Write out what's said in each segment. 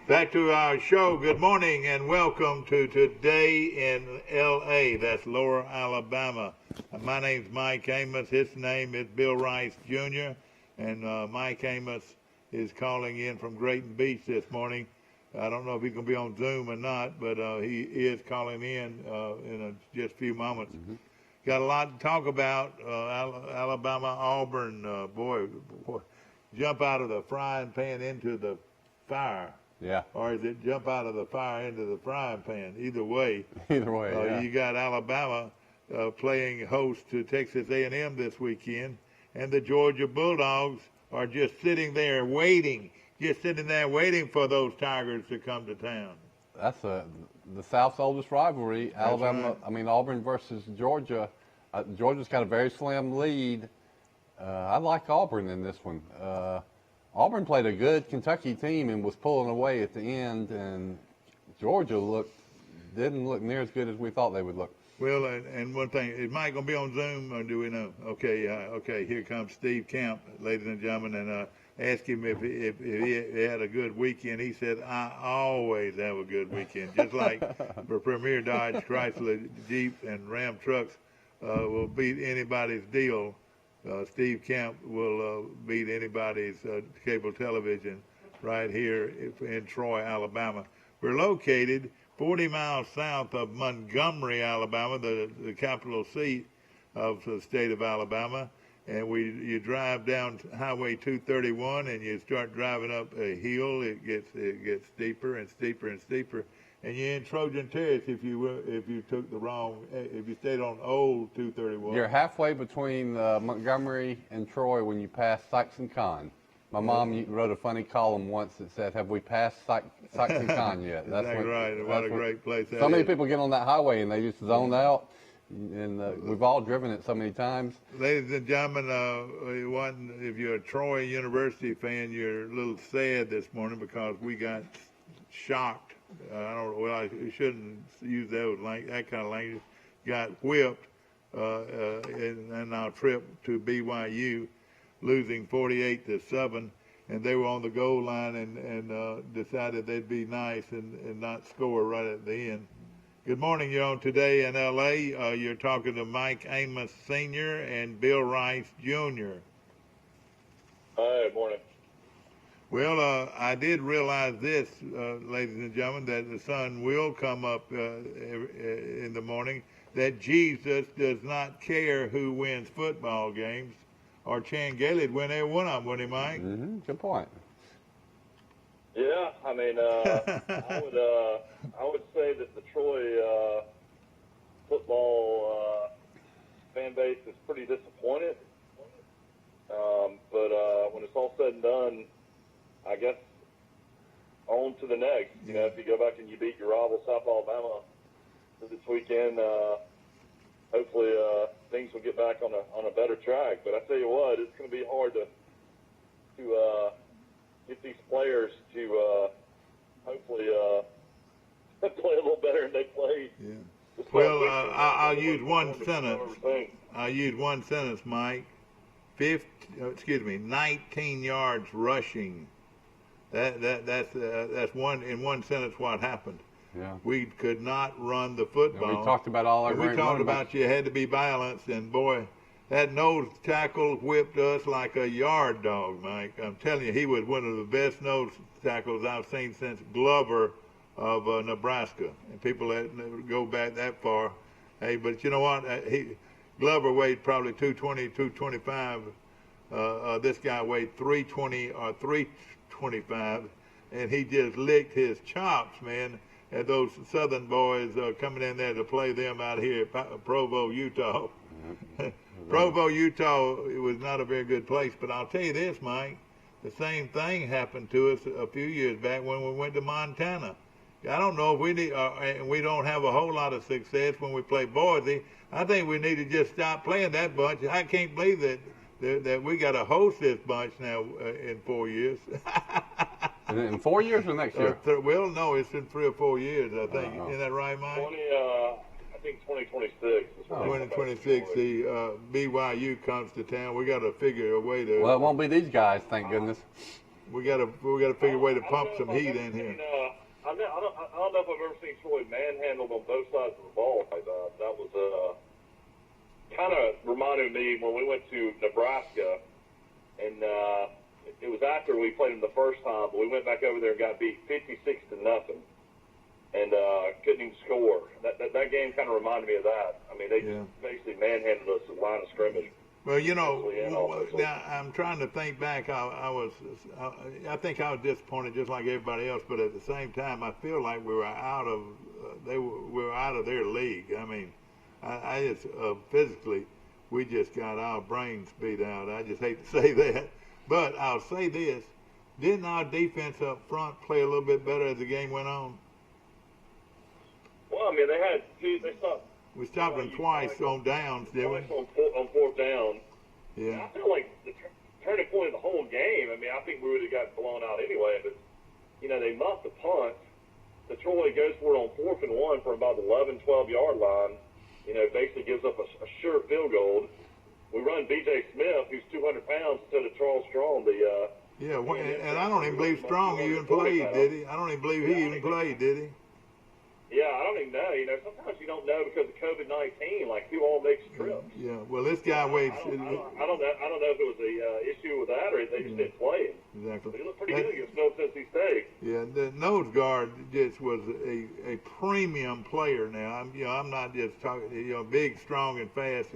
Back to our show. Good morning and welcome to Today in L.A. That's Lower Alabama. My name's Mike Amos. His name is Bill Rice Jr. And Mike Amos is calling in from Grayton Beach this morning. I don't know if he's going to be on Zoom or not, but he is calling in just a few moments. Mm-hmm. Got a lot to talk about. Alabama, Auburn, boy, jump out of the frying pan into the fire. Yeah. Or is it jump out of the fire into the frying pan? Either way. Either way, yeah. You got Alabama playing host to Texas A&M this weekend, and the Georgia Bulldogs are just sitting there waiting for those Tigers to come to town. That's the South's oldest rivalry. That's Alabama, right. Auburn versus Georgia. Georgia's got a very slim lead. I like Auburn in this one. Auburn played a good Kentucky team and was pulling away at the end, and Georgia didn't look near as good as we thought they would look. Well, and one thing, is Mike going to be on Zoom, or do we know? Okay, here comes Steve Camp, ladies and gentlemen, and asked him if he had a good weekend. He said, I always have a good weekend, just like the Premier Dodge, Chrysler, Jeep, and Ram trucks will beat anybody's deal. Steve Camp will beat anybody's cable television right here in Troy, Alabama. We're located 40 miles south of Montgomery, Alabama, the capital seat of the state of Alabama. And you drive down Highway 231 and you start driving up a hill. It gets steeper and steeper and steeper. And you're in Trojan Terrace if you stayed on old 231. You're halfway between Montgomery and Troy when you pass Sykes and Kahn. My mom wrote a funny column once that said, "Have we passed Sykes and Kahn yet?" That's right. What a great place that is. So many people get on that highway and they just zone out. And we've all driven it so many times. Ladies and gentlemen, if you're a Troy University fan, you're a little sad this morning because we got shocked. I shouldn't use that kind of language. Got whipped in our trip to BYU, losing 48-7, and they were on the goal line and decided they'd be nice and not score right at the end. Good morning. You're on Today in L.A. You're talking to Mike Amos Sr. and Bill Rice Jr. Hi, morning. Well, I did realize this, ladies and gentlemen, that the sun will come up in the morning, that Jesus does not care who wins football games, or Chan Gailey'd win every one of them, wouldn't he, Mike? Mm-hmm. Good point. Yeah, I would say that the Troy football fan base is pretty disappointed. But when it's all said and done, I guess on to the next. You know, if you go back and you beat your rival South Alabama this weekend, hopefully things will get back on a better track. But I tell you what, it's going to be hard to get these players to hopefully play a little better than they played. Yeah. Well, I'll use one sentence. I'll use one sentence, Mike. 19 yards rushing. That's one sentence what happened. Yeah. We could not run the football. And we talked about all our We talked about you had to be balanced, and boy, that nose tackle whipped us like a yard dog, Mike. I'm telling you, he was one of the best nose tackles I've seen since Glover of Nebraska. And people that go back that far, hey, but you know what? Glover weighed probably 220, 225. This guy weighed 320 or 325, and he just licked his chops, man. And those Southern boys coming in there to play them out here at Provo, Utah. Mm-hmm. Provo, Utah, it was not a very good place. But I'll tell you this, Mike, the same thing happened to us a few years back when we went to Montana. I don't know if we need, and we don't have a whole lot of success when we play Boise. I think we need to just stop playing that bunch. I can't believe that we got to host this bunch now in 4 years. In 4 years or next year? Well, no, it's in 3 or 4 years, I think. Isn't that right, Mike? I think 2026. 2026, the BYU comes to town. We got to figure a way to. Well, it won't be these guys, thank goodness. we gotta figure a way to pump some heat in here. I don't know if I've ever seen Troy manhandled on both sides of the ball. That was kind of reminded me when we went to Nebraska, and it was after we played them the first time, but we went back over there and got beat 56-0, and couldn't even score. That game kind of reminded me of that. I mean, they just basically manhandled us at the line of scrimmage. Well, now I'm trying to think back. I think I was disappointed just like everybody else, but at the same time, I feel like we were out of their league. I mean, I just physically, we just got our brains beat out. I just hate to say that, but I'll say this: didn't our defense up front play a little bit better as the game went on? Well, I mean, they stopped. We stopped them twice on downs, didn't we? On fourth down. Yeah. And I feel like the turning point of the whole game, I mean, I think we would have got blown out anyway, but, they muffed the punt. The Troy goes for it on 4th and 1 from about the 11, 12-yard line, basically gives up a sure field goal. We run B.J. Smith, who's 200 pounds, instead of Charles Strong. And I don't even believe Strong even played, did he? I don't even believe he even played, did he? Yeah, I don't even know. Sometimes you don't know because of COVID-19, like who all makes trips. Yeah. Well, this guy weighs. I don't know if it was a issue with that or if they just didn't play him. Exactly. But he looked pretty good against Middle Tennessee State. Yeah, the nose guard just was a premium player. Now I'm not just talking big, strong, and fast.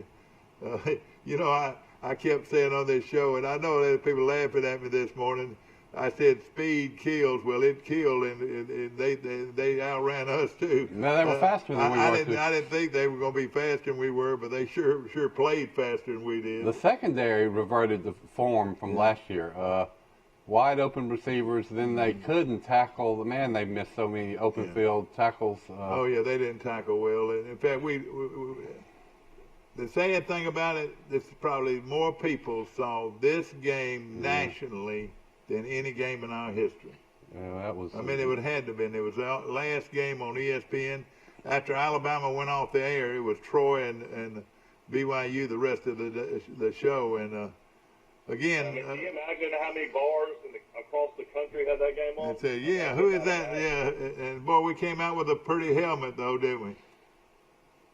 I kept saying on this show, and I know there's people laughing at me this morning. I said speed kills. Well, it killed, and they outran us too. No, they were faster than we were. I didn't think they were going to be faster than we were, but they sure played faster than we did. The secondary reverted to form from last year. Wide open receivers, then they couldn't tackle. Man, they missed so many open field tackles. They didn't tackle well. In fact, the sad thing about it, this is probably more people saw this game nationally than any game in our history. Yeah, that was. I mean, it would had to have been. It was the last game on ESPN. After Alabama went off the air, it was Troy and BYU the rest of the show. And again, can you imagine how many bars across the country had that game on? They said, who is that? Yeah, and boy, we came out with a pretty helmet though, didn't we?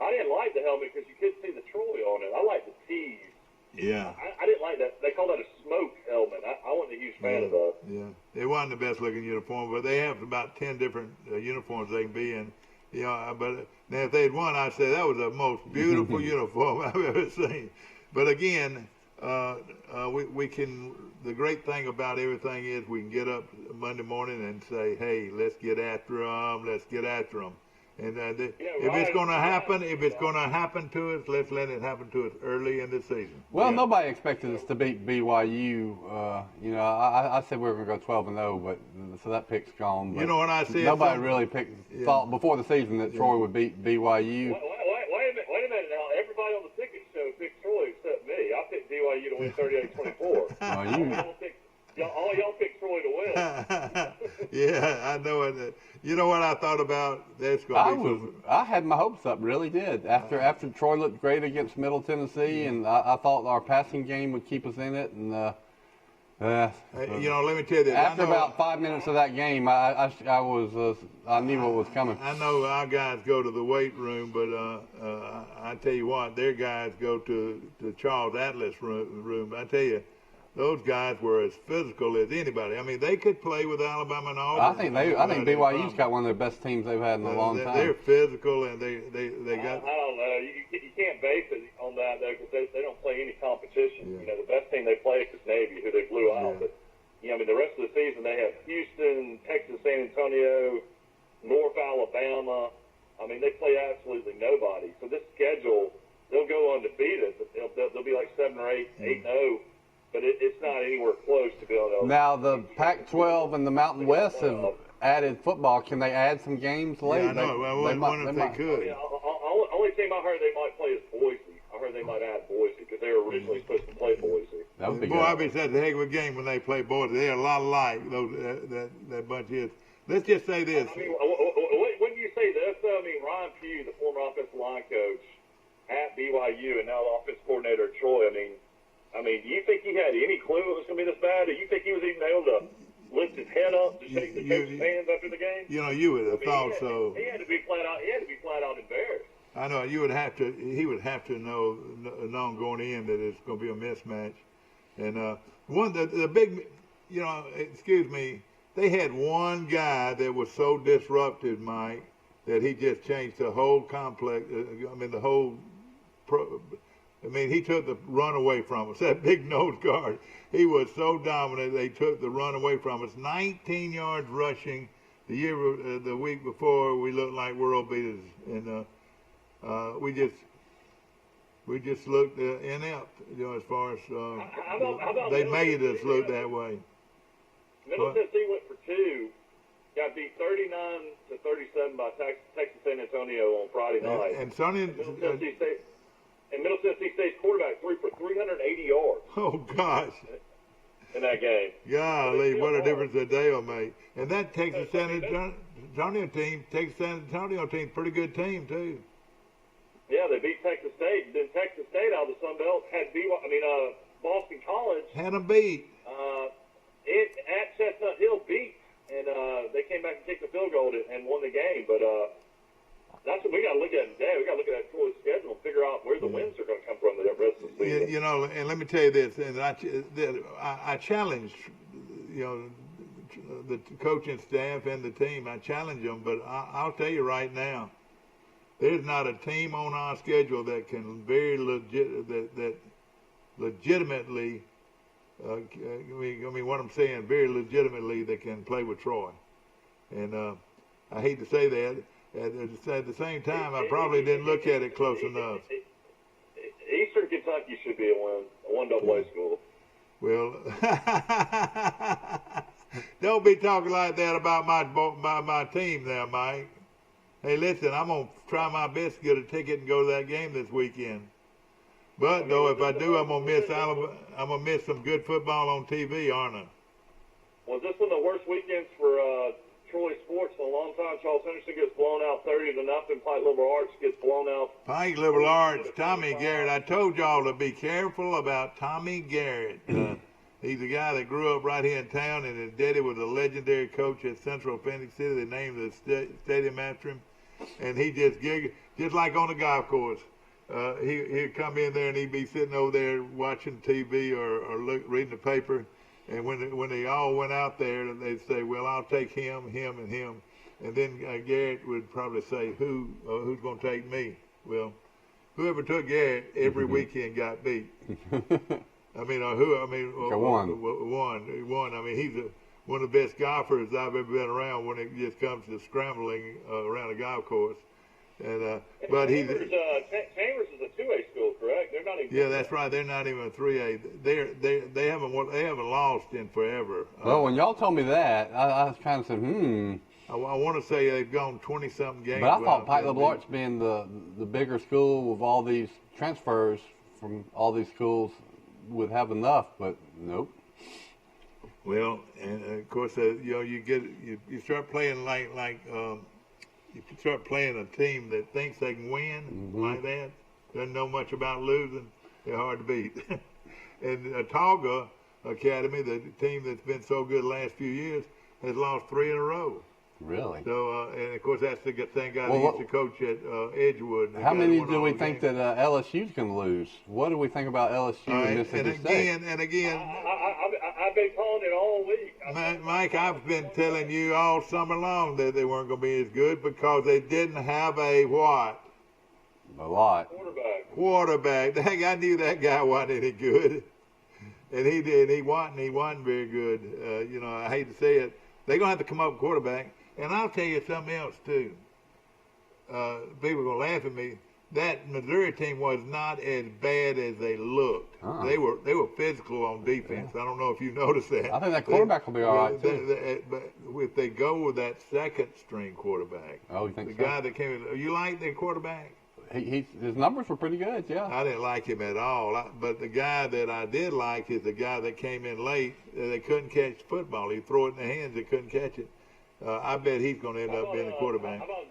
I didn't like the helmet because you couldn't see the Troy on it. I like the T's. Yeah. I didn't like that. They call that a smoke helmet. I wasn't a huge fan of that. Yeah. It wasn't the best looking uniform, but they have about 10 different uniforms they can be in. But now if they had won, I'd say that was the most beautiful uniform I've ever seen. But again, we can, the great thing about everything is we can get up Monday morning and say, hey, let's get after them. And if it's going to happen to us, let's let it happen to us early in the season. Well, nobody expected us to beat BYU. I said we were going to go 12-0, but so that pick's gone. But you know what I said? Nobody really thought before the season that Troy would beat BYU. Wait a minute now. Everybody on the ticket show picked Troy except me. I picked BYU to win 38-24. All y'all picked Troy to win. Yeah, I know it. You know what I thought about? I had my hopes up, really did. After Troy looked great against Middle Tennessee, and I thought our passing game would keep us in it. And let me tell you this. After about 5 minutes of that game, I knew what was coming. I know our guys go to the weight room, but I tell you what, their guys go to the Charles Atlas room. I tell you, those guys were as physical as anybody. I mean, they could play with Alabama and Auburn. I think BYU's got one of the best teams they've had in a long time. They're physical, and they got. I don't know. You can't base it on that though, because they don't play any competition. Yeah. The best team they play is Navy, who they blew out. But the rest of the season they have Houston, Texas, San Antonio, North Alabama. I mean, they play absolutely nobody. So this schedule, they'll go undefeated, but they'll be like 7 or 8-0. But it's not anywhere close to being able to. Now, the Pac-12 and the Mountain West have added football. Can they add some games late? Yeah, I know. I wonder if they could. Only team I heard they might play is Boise. I heard they might add Boise because they were originally supposed to play Boise. That would be good. I bet that's a heck of a game when they play Boise. They're a lot alike, that bunch is. Let's just say this. I mean, when you say this, though, I mean, Ryan Pugh, the former offensive line coach at BYU and now the offensive coordinator at Troy, I mean, do you think he had any clue it was going to be this bad? Do you think he was even able to to shake the coach's hands after the game? You would have thought so. He had to be flat out. He had to be flat out embarrassed. I know he would have to know going in that it's going to be a mismatch. And the big, excuse me, they had one guy that was so disruptive, Mike, that he just changed the whole complex. He took the run away from us. That big nose guard, he was so dominant. They took the run away from us. 19 yards rushing. The week before, we looked like world beaters, and we just looked inept, as far as they made us look that way. Middle Tennessee went for 2, got beat 39-37 by Texas San Antonio on Friday night. And Middle Tennessee State's quarterback threw for 380 yards. Oh gosh! In that game. Golly, what a difference a day will make. And that Texas San Antonio team, pretty good team too. Yeah, they beat Texas State. Then Texas State out of the Sun Belt had Boston College had them beat. At Chestnut Hill beat, and they came back and kicked the field goal and won the game. But that's what we got to look at today. We got to look at that Troy's schedule and figure out where the wins are going to come from the rest of the season. And let me tell you this, and I challenge, the coaching staff and the team. I challenge them, but I'll tell you right now, there's not a team on our schedule that can legitimately. What I'm saying, very legitimately, they can play with Troy. And I hate to say that. At the same time, I probably didn't look at it close enough. Eastern Kentucky should be a one-double-A school. Well, don't be talking like that about my team there, Mike. Hey, listen, I'm going to try my best to get a ticket and go to that game this weekend. But though, if I do, I'm gonna miss some good football on TV, aren't I? Was this one of the worst weekends for Troy sports in a long time? Charles Henderson gets blown out 30-0. Pike Liberal Arts gets blown out. Pike Liberal Arts, Tommy Garrett. I told y'all to be careful about Tommy Garrett. He's a guy that grew up right here in town, and his daddy was a legendary coach at Central Phoenix City. They named the stadium after him, and he just like on the golf course. He'd come in there and he'd be sitting over there watching TV or reading the paper. And when they all went out there, they'd say, well, I'll take him, and him. And then Garrett would probably say, who's going to take me? Well, whoever took Garrett every weekend got beat. Won. I mean, he's one of the best golfers I've ever been around when it just comes to scrambling around a golf course. And but Chambers is a 2A school, correct? They're not even. Yeah, that's right. They're not even a 3A. They haven't lost in forever. Well, when y'all told me that, I kind of said, I want to say they've gone 20-something games. But I thought Pike Liberal Arts, being the bigger school with all these transfers from all these schools, would have enough, but nope. Well, and of course, you start playing like. If you start playing a team that thinks they can win like that, doesn't know much about losing, they're hard to beat. And Tauga Academy, the team that's been so good the last few years, has lost 3 in a row. Really? So, and of course, that's the same guy that used to coach at Edgewood. How many do we think that LSU's going to lose? What do we think about LSU and Mississippi State? And again, I've been calling it all week. Mike, I've been telling you all summer long that they weren't going to be as good because they didn't have a what? A lot. Quarterback. Dang, I knew that guy wasn't any good. And he did. He wasn't very good. I hate to say it. They're going to have to come up with a quarterback. And I'll tell you something else, too. People are going to laugh at me. That Missouri team was not as bad as they looked. They were physical on defense. Yeah. I don't know if you noticed that. I think that quarterback will be all right, too. But if they go with that second-string quarterback. Oh, you think the so? Guy that came in. You like the quarterback? His numbers were pretty good, yeah. I didn't like him at all. But the guy that I did like is the guy that came in late. They couldn't catch the football. He'd throw it in their hands. They couldn't catch it. I bet he's going to end up being a quarterback. How about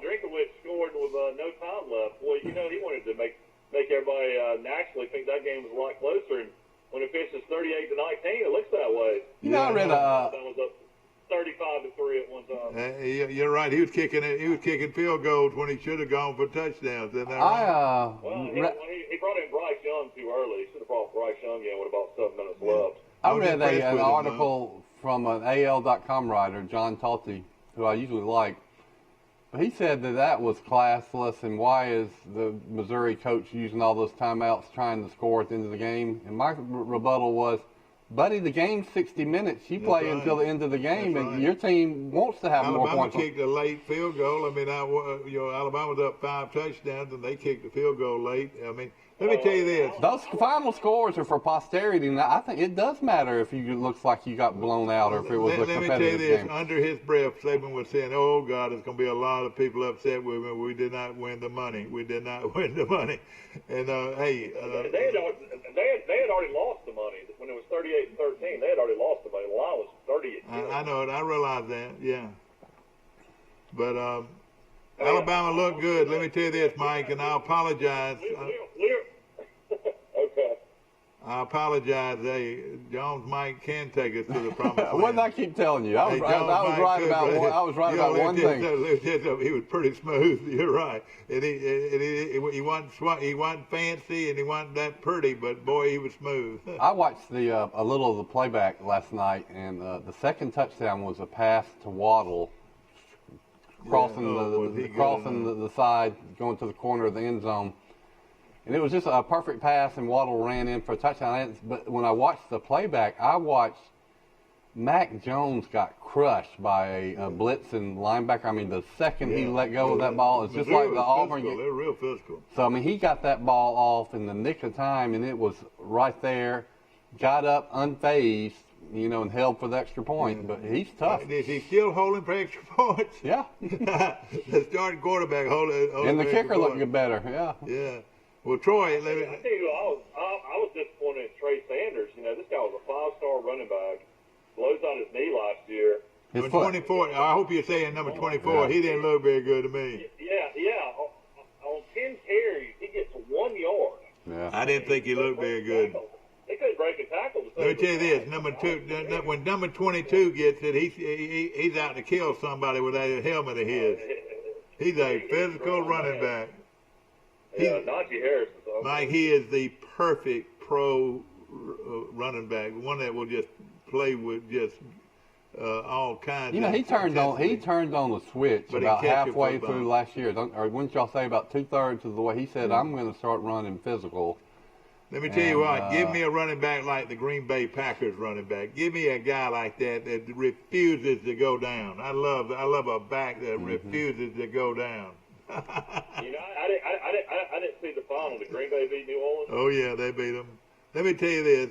Drinkowitz scored with no time left? Boy, he wanted to make everybody naturally think that game was a lot closer. And when it finishes 38-19, it looks that way. I read that 35-3 at one time. You're right. He was kicking field goals when he should have gone for touchdowns. Isn't that right? Well, he brought in Bryce Young too early. He should have brought Bryce Young in with about 7 minutes left. I read an article from an AL.com writer, John Talty, who I usually like. He said that was classless, and why is the Missouri coach using all those timeouts trying to score at the end of the game? And my rebuttal was, buddy, the game's 60 minutes. You play until the end of the game, and your team wants to have more points. Alabama kicked a late field goal. I mean, Alabama was up 5 touchdowns, and they kicked the field goal late. I mean, let me tell you this. Those final scores are for posterity, and I think it does matter if it looks like you got blown out or if it was a competitive game. Let me tell you this. Under his breath, Saban was saying, oh, God, there's going to be a lot of people upset with me. We did not win the money. We did not win the money. And, hey. They had already lost the money. When it was 38-13, they had already lost the money. The line was 30. I know it. I realize that, yeah. But Alabama looked good. Let me tell you this, Mike, and I apologize. Okay. I apologize. Hey, Jones Mike can take us to the promised land. What did I keep telling you? I was right about one thing. He was pretty smooth. You're right. And he wasn't fancy and he wasn't that pretty, but boy, he was smooth. I watched a little of the playback last night, and the second touchdown was a pass to Waddle, crossing the side, going to the corner of the end zone. And it was just a perfect pass, and Waddle ran in for a touchdown. But when I watched the playback, I watched Mac Jones got crushed by a blitzing linebacker. I mean, the second he let go of that ball, it's just like the Auburn game. They're real physical. So, I mean, he got that ball off in the nick of time, and it was right there. Got up unfazed, and held for the extra point. But he's tough. Is he still holding for extra points? Yeah. The starting quarterback holding and the kicker looked better. Yeah. Yeah. Well, Troy, I tell you, I was disappointed in Trey Sanders. This guy was a 5-star running back. Blows on his knee last year. Number 24. I hope you're saying number 24. He didn't look very good to me. Yeah. On 10 carries, he gets 1 yard. Yeah. I didn't think he looked very good. They couldn't break a tackle. Let me tell you this: when number 22 gets it, he's out to kill somebody with that helmet of his. He's a physical running back. Najee Harris. Mike, he is the perfect pro running back, one that will just play with just all kinds. He turned on the switch about halfway through last year. Or wouldn't y'all say about 2/3 of the way? He said, "I'm going to start running physical." Let me tell you what. Give me a running back like the Green Bay Packers running back. Give me a guy like that refuses to go down. I love a back that refuses to go down. I didn't see the final. Did Green Bay beat New Orleans? Oh yeah, they beat them. Let me tell you this.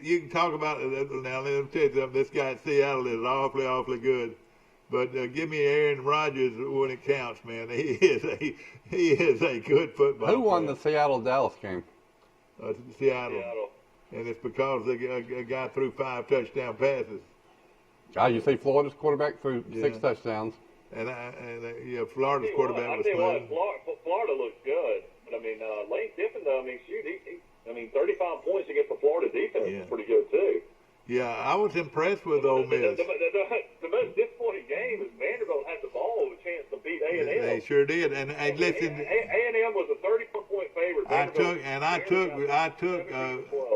You can talk about it now. Let me tell you something. This guy at Seattle is awfully good. But give me Aaron Rodgers when it counts, man. He is a good football player. Who won the Seattle-Dallas game? Seattle. And it's because a guy threw 5 touchdown passes. You see Florida's quarterback threw 6 touchdowns. And Florida's quarterback was smooth. Florida looks good. But, Lane Kiffin, though, shoot, 35 points against the Florida defense is pretty good, too. Yeah, I was impressed with Ole Miss. The most disappointing game is Vanderbilt had the ball with a chance to beat A&M. They sure did. And listen, A&M was a 34-point favorite.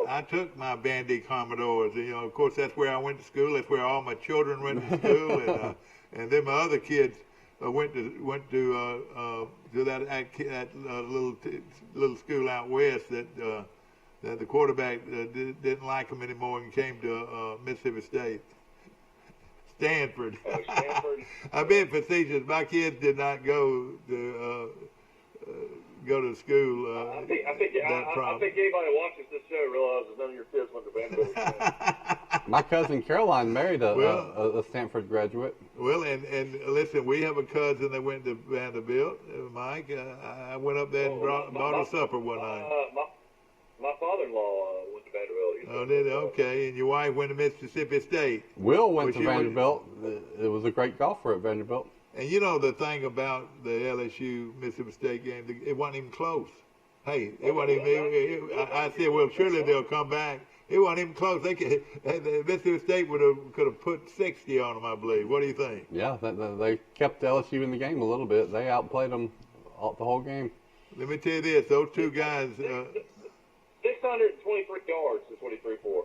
I took my Bandy Commodores. Of course, that's where I went to school. That's where all my children went to school, and then my other kids went to that little school out west that the quarterback didn't like him anymore and came to Mississippi State. Stanford. I'm being facetious. My kids did not go to school. I think anybody who watches this show realizes none of your kids went to Vanderbilt. My cousin Caroline married a Stanford graduate. Well, and listen, we have a cousin that went to Vanderbilt, Mike. I went up there and bought a supper one night. My father-in-law went to Vanderbilt. Oh, did okay. And your wife went to Mississippi State. Will went to Vanderbilt. It was a great golfer at Vanderbilt. And the thing about the LSU Mississippi State game, it wasn't even close. Hey, it wasn't even. I said, well, surely they'll come back. It wasn't even close. Mississippi State could have put 60 on them, I believe. What do you think? Yeah, they kept LSU in the game a little bit. They outplayed them the whole game. Let me tell you this: those two guys. 623 yards is what he threw for.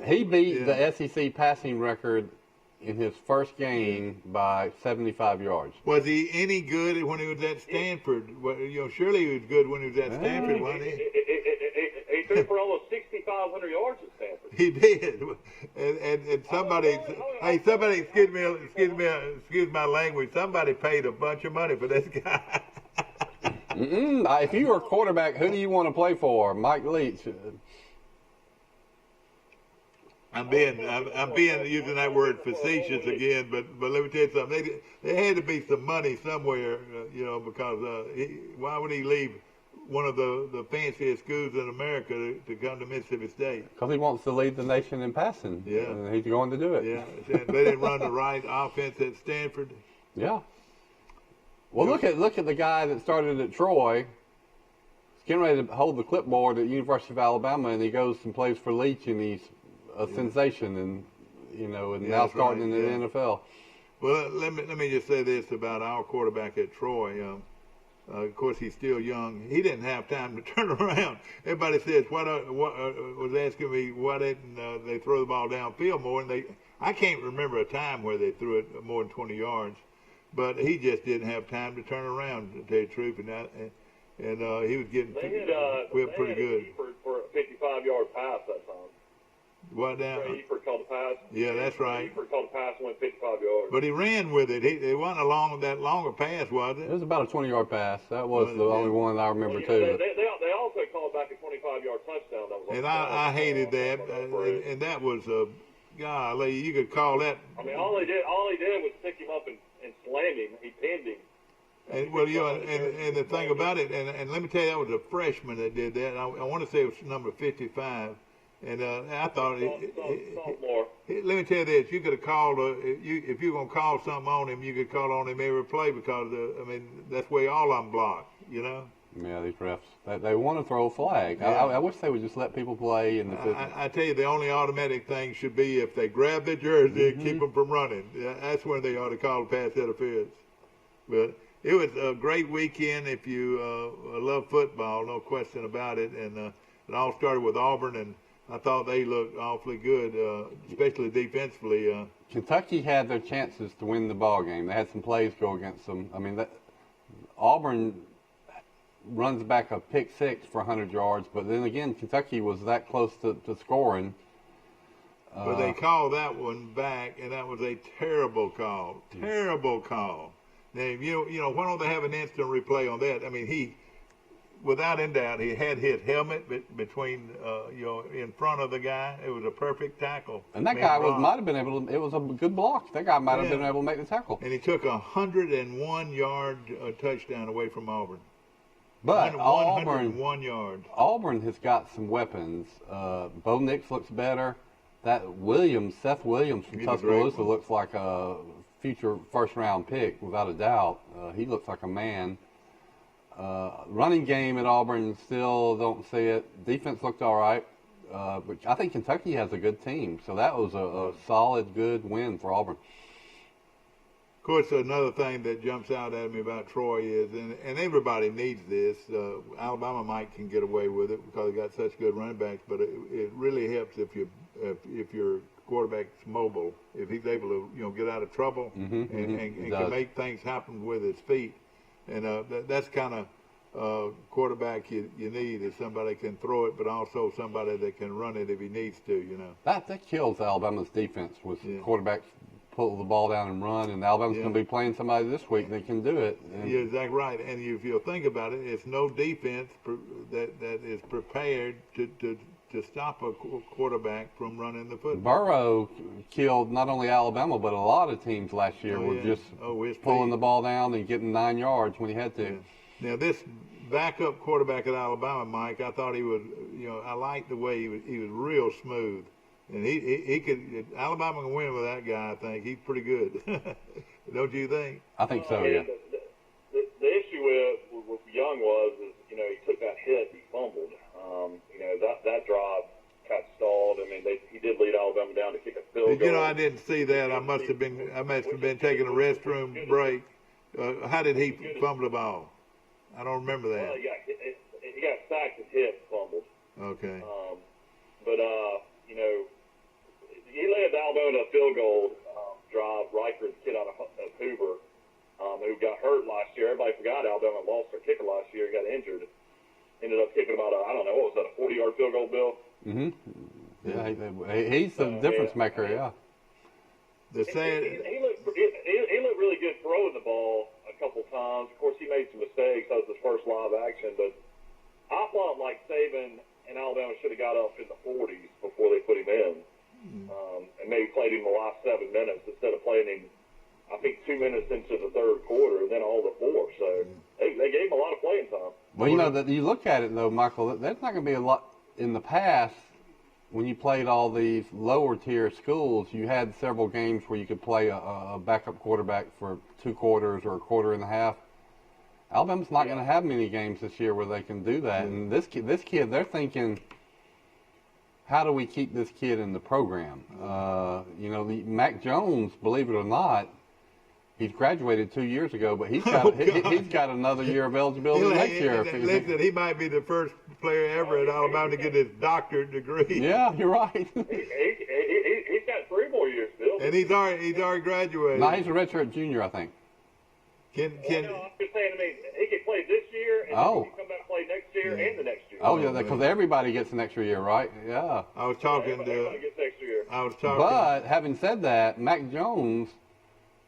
He beat the SEC passing record in his first game by 75 yards. Was he any good when he was at Stanford? Well, surely he was good when he was at Stanford, wasn't he? He threw for almost 6,500 yards at Stanford. He did. And somebody, excuse my language. Somebody paid a bunch of money for this guy. If you were a quarterback, who do you want to play for? Mike Leach. I'm being using that word facetious again, but let me tell you something. There had to be some money somewhere, because why would he leave one of the fanciest schools in America to come to Mississippi State? Because he wants to lead the nation in passing. Yeah, and he's going to do it. Yeah, they didn't run the right offense at Stanford. Yeah. Well, look at the guy that started at Troy. He's getting ready to hold the clipboard at University of Alabama, and he goes and plays for Leach, and he's a sensation, and now starting in the NFL. Well, let me just say this about our quarterback at Troy. Of course, he's still young. He didn't have time to turn around. Everybody says, what was asking me why didn't they throw the ball downfield more? And I can't remember a time where they threw it more than 20 yards. But he just didn't have time to turn around, to tell you the truth, and he was getting whipped pretty good. For a 55-yard pass that time. What now? Eford called the pass. Yeah, that's right. Eford called the pass and went 55 yards. But he ran with it. It wasn't that longer pass, was it? It was about a 20-yard pass. That was the only one I remember too. They also called back a 25-yard touchdown. That was and I hated that, and that was golly, you could call that. I mean, all he did was pick him up and slam him. He pinned him. And and the thing about it, and let me tell you, that was a freshman that did that. I want to say it was number 55. And I thought, let me tell you this: you could have called if you're gonna call something on him, you could call on him every play because that's the way all of them block, Yeah, these refs they want to throw a flag. Yeah. I wish they would just let people play. And I tell you, the only automatic thing should be if they grab their jersey and keep them from running. That's when they ought to call pass interference. But it was a great weekend if you love football, no question about it. And it all started with Auburn, and I thought they looked awfully good, especially defensively. Kentucky had their chances to win the ball game. They had some plays go against them. I mean, Auburn runs back a pick six for 100 yards, but then again, Kentucky was that close to scoring. But they called that one back, and that was a terrible call. Terrible call. Now, why don't they have an instant replay on that? I mean, without any doubt, he had his helmet between, in front of the guy. It was a perfect tackle. And that guy might have been able to. It was a good block. That guy might have been able to make the tackle. And he took a 101-yard touchdown away from Auburn. But 101 yards. Auburn has got some weapons. Bo Nix looks better. That Seth Williams from Tuscaloosa looks like a future first-round pick, without a doubt. He looks like a man. Running game at Auburn, still don't see it. Defense looked all right. But I think Kentucky has a good team. So that was a solid, good win for Auburn. Of course, another thing that jumps out at me about Troy is, and everybody needs this, Alabama can get away with it because they got such good running backs, but it really helps if your quarterback's mobile, if he's able to get out of trouble and can make things happen with his feet. And that's kind of quarterback you need, is somebody can throw it, but also somebody that can run it if he needs to, That kills Alabama's defense with quarterbacks pull the ball down and run, and Alabama's going to be playing somebody this week that can do it. You're exactly right. And if you'll think about it, it's no defense that is prepared to stop a quarterback from running the football. Burrow killed not only Alabama, but a lot of teams last year were just pulling the ball down and getting 9 yards when he had to. Yeah. Now, this backup quarterback at Alabama, Mike, I thought he was, I liked the way he was real smooth. And he could, Alabama can win with that guy, I think. He's pretty good. Don't you think? I think so, yeah. The issue with Young was, he took that hit, he fumbled. That drive got stalled. I mean, he did lead Alabama down to kick a field goal. You know, I didn't see that. I must have been taking a restroom break. How did he fumble the ball? I don't remember that. Well, he got sacked and hit, fumbled. Okay. But you know, he led Alabama to a field goal drive. Riker, the kid out of Hoover, who got hurt last year. Everybody forgot Alabama lost their kicker last year. He got injured. Ended up kicking about I don't know, what was that, a 40-yard field goal, Bill? Mm-hmm. Yeah, he's the difference maker. Yeah. The sad. He looked really good throwing the ball a couple times. Of course, he made some mistakes. That was his first live action, but I thought like Saban and Alabama should have got up in the 40s before they put him in, and maybe played him the last 7 minutes instead of playing him, I think, 2 minutes into the third quarter and then all the four. So they gave him a lot of playing time. Well, you know, that you look at it though, Michael. That's not going to be a lot in the past. When you played all these lower tier schools, you had several games where you could play a backup quarterback for 2 quarters or a quarter and a half. Alabama's not going to have many games this year where they can do that. And this kid, they're thinking, how do we keep this kid in the program? You know, Mac Jones, believe it or not, he's graduated 2 years ago, but he's got anot's year of eligibility next year. Listen, he might be the first player ever at Alabama to get his doctorate degree. Yeah, you're right. He's got 3 more years, Bill. And he's already graduated. No, he's a redshirt junior, I think. No, I'm just saying, I mean, he could play this year, and he can come back and play next year and the next year. Oh, yeah, because everybody gets an extra year, right? Yeah. I was talking everybody gets extra year. But having said that, Mac Jones,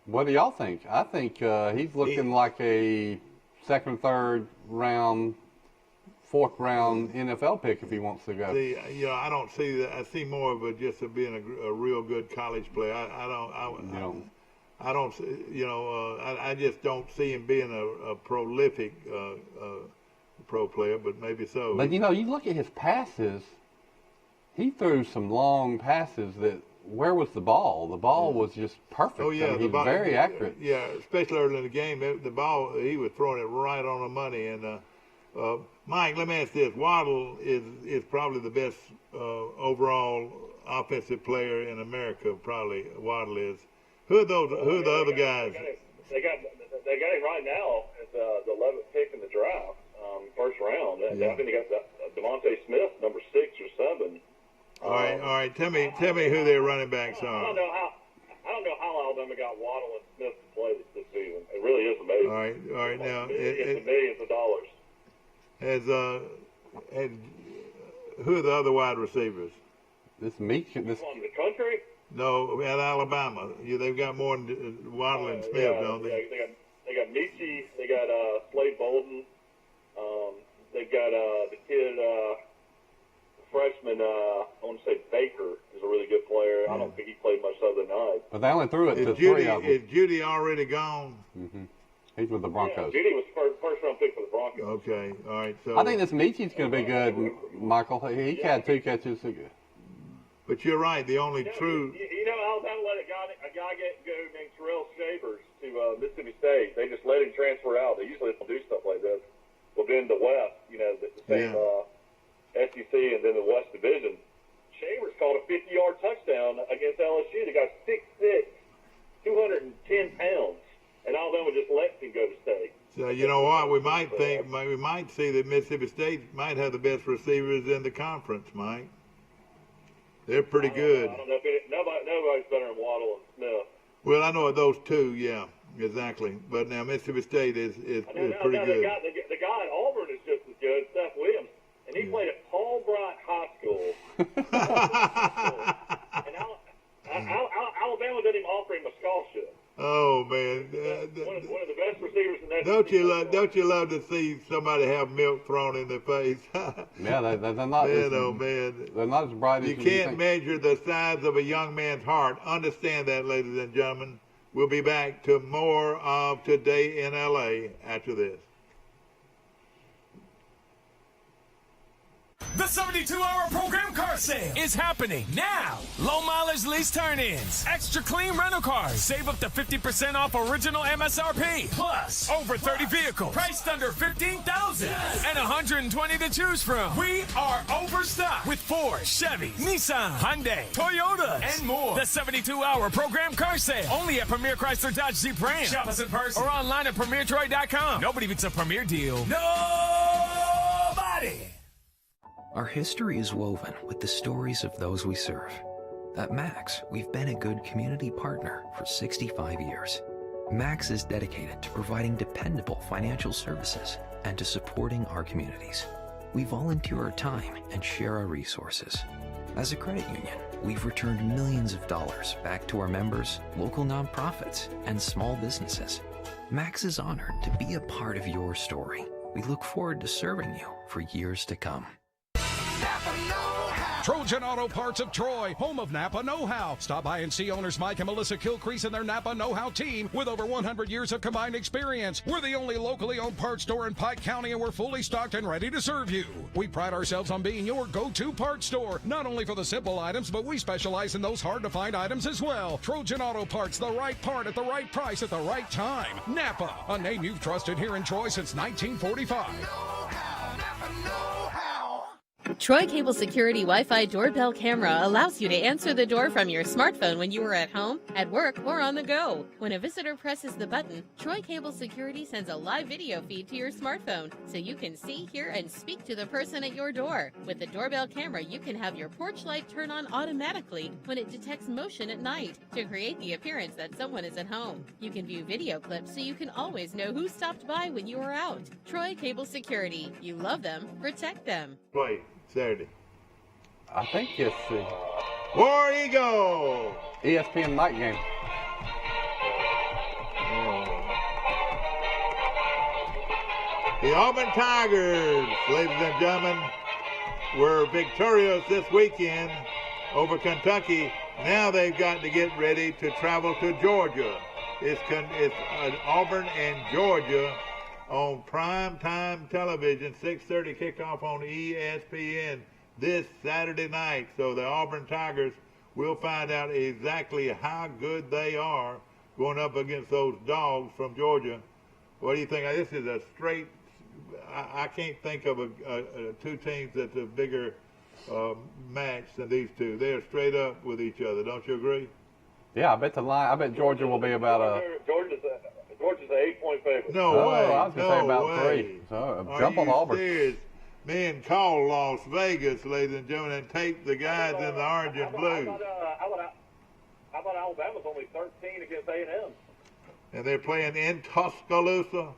what do y'all think? I think he's looking like a second, third round, fourth round NFL pick if he wants to go. See, you know, I don't see that. I see more of it just being a real good college player. I just don't see him being a prolific pro player, but maybe so. But you know, you look at his passes. He threw some long passes that. Where was the ball? The ball was just perfect. Oh yeah, I mean, he was very accurate. Yeah, especially early in the game, the ball he was throwing it right on the money. And Mike, let me ask this: Waddle is probably the best overall offensive player in America. Probably Waddle is. Who are the other guys? They got him right now at the 11th pick in the draft, first round. I think they got Devontae Smith, number 6 or 7. All right. Tell me who their running backs are. I don't know how Alabama got Waddle and Smith to play this season. It really is amazing. All right. Now millions of dollars. Who are the other wide receivers? This From the country? No, at Alabama. They've got more than Waddle and Smith, don't they? Yeah, they got Michie. They got Slade Bolden. They got the kid. Freshman, I want to say Baker is a really good player. I don't think he played much the other night. But they only threw it to 3 of them. Is Judy already gone? Mm-hmm. He's with the Broncos. Yeah, Judy was first round pick for the Broncos. Okay, all right. So I think this Michie's going to be good, Michael. He had 2 catches. But you're right. The only true. You know, Alabama let a guy go named Terrell Shavers to Mississippi State. They just let him transfer out. They usually don't do stuff like this. But then the West, you know, the same. SEC and then the West Division. Shavers caught a 50-yard touchdown against LSU. The guy's 6'6", 210 pounds, and Alabama just let him go to state. So you know what? We might see that Mississippi State might have the best receivers in the conference, Mike. They're pretty good. I don't know if nobody's better than Waddle and Smith. Well, I know those two, yeah, exactly. But now Mississippi State is pretty good. The guy at Auburn is just as good, Seth Williams. And he played at Paul Bryant High School. And Alabama didn't even offer him a scholarship. Oh man! One of the best receivers in that. Don't you love to see somebody have milk thrown in their face? Yeah, they're not. Man, oh man! They're not as bright as you can't measure the size of a young man's heart. Understand that, ladies and gentlemen. We'll be back to more of Today in LA after this. The 72-hour program car sale is happening now. Low mileage lease turn-ins, extra clean rental cars, save up to 50% off original MSRP. Plus, over 30 vehicles priced under $15,000 and 120 to choose from. We are overstocked with Ford, Chevy, Nissan, Hyundai, Toyota, and more. The 72-hour program car sale only at Premier Chrysler Dodge Jeep Ram. Shop us in person or online at PremierTroy.com. Nobody beats a Premier deal. Nobody. Our history is woven with the stories of those we serve. At Max, we've been a good community partner for 65 years. Max is dedicated to providing dependable financial services and to supporting our communities. We volunteer our time and share our resources. As a credit union, we've returned millions of dollars back to our members, local nonprofits, and small businesses. Max is honored to be a part of your story. We look forward to serving you for years to come. Trojan Auto Parts of Troy, home of Napa Know-How. Stop by and see owners Mike and Melissa Kilcrease and their Napa Know-How team with over 100 years of combined experience. We're the only locally owned parts store in Pike County, and we're fully stocked and ready to serve you. We pride ourselves on being your go-to parts store, not only for the simple items, but we specialize in those hard-to-find items as well. Trojan Auto Parts, the right part at the right price at the right time. Napa, a name you've trusted here in Troy since 1945. Troy Cable Security Wi-Fi doorbell camera allows you to answer the door from your smartphone when you are at home, at work, or on the go. When a visitor presses the button, Troy Cable Security sends a live video feed to your smartphone so you can see, hear, and speak to the person at your door. With the doorbell camera, you can have your porch light turn on automatically when it detects motion at night to create the appearance that someone is at home. You can view video clips so you can always know who stopped by when you are out. Troy Cable Security. You love them, protect them. Play Saturday. I think it's the War Eagle. ESPN night game. The Auburn Tigers, ladies and gentlemen, were victorious this weekend over Kentucky. Now they've got to get ready to travel to Georgia. It's Auburn and Georgia on primetime television, 6:30 kickoff on ESPN this Saturday night. So the Auburn Tigers will find out exactly how good they are going up against those dogs from Georgia. What do you think? This is a straight, I can't think of two teams that's a bigger match than these two. They're straight up with each other. Don't you agree? Yeah, I bet Georgia will be about a... Georgia's an 8-point favorite. No way. I was going to say about way. 3. So jump on Auburn. Serious? Me and call Las Vegas, ladies and gentlemen, and tape the guys in the orange and blue. How about Alabama's only 13 against A&M? And they're playing in Tuscaloosa.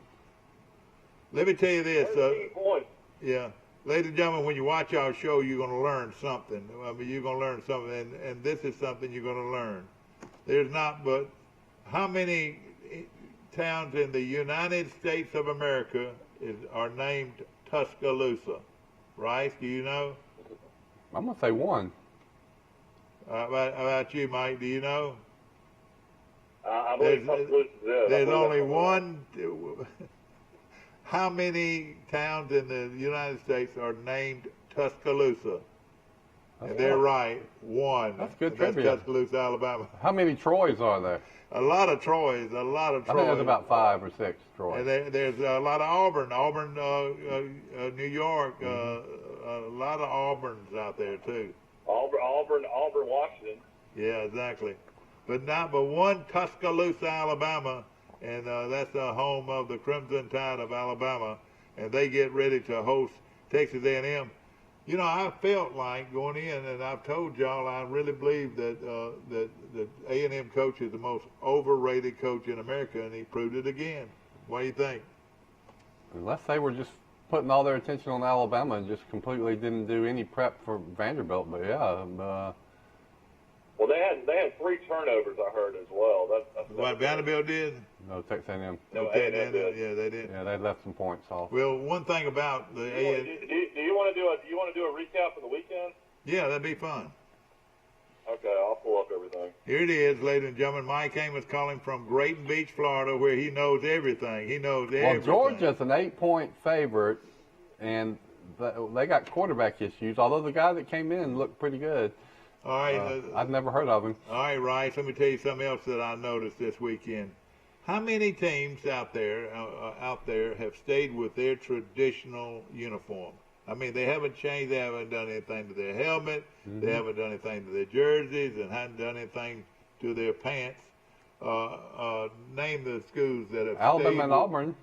Let me tell you this. 13 points. Yeah. Ladies and gentlemen, when you watch our show, you're going to learn something. I mean, you're going to learn something, and this is something you're going to learn. There's not but how many towns in the United States of America are named Tuscaloosa? Rice, do you know? I'm going to say 1. How about you, Mike? Do you know? I believe Tuscaloosa is. There's only one. How many towns in the United States are named Tuscaloosa? And they're right, 1. That's good That's trivia. Tuscaloosa, Alabama. How many Troys are there? A lot of Troys, a lot of Troys. I think there's about 5 or 6 Troys. And there's a lot of Auburn, New York, a lot of Auburns out there too. Auburn, Washington. Yeah, exactly. But 1 Tuscaloosa, Alabama, and that's the home of the Crimson Tide of Alabama, and they get ready to host Texas A&M. You know, I felt like going in, and I've told y'all, I really believe that that A&M coach is the most overrated coach in America, and he proved it again. What do you think? Unless they were just putting all their attention on Alabama and just completely didn't do any prep for Vanderbilt. But yeah. Well, they had 3 turnovers, I heard, as well. That's What Vanderbilt did? No, Texas A&M. No, Okay, A&M did. yeah, they did. Yeah, they left some points off. Well, one thing about the Do you want to do a recap for the weekend? yeah, that'd be fun. Okay, I'll pull up everything. Here it is, ladies and gentlemen. Mike Amos calling from Grayton Beach, Florida, where he knows everything. He knows everything. Well, Georgia's an 8-point favorite, and they got quarterback issues. Although the guy that came in looked pretty good. All right. I've never heard of him. All right, Rice. Let me tell you something else that I noticed this weekend. How many teams out there have stayed with their traditional uniform? I mean, they haven't changed. They haven't done anything to their helmet. Mm-hmm. They haven't done anything to their jerseys, and haven't done anything to their pants. Name the schools that have Alabama stayed and with, Auburn.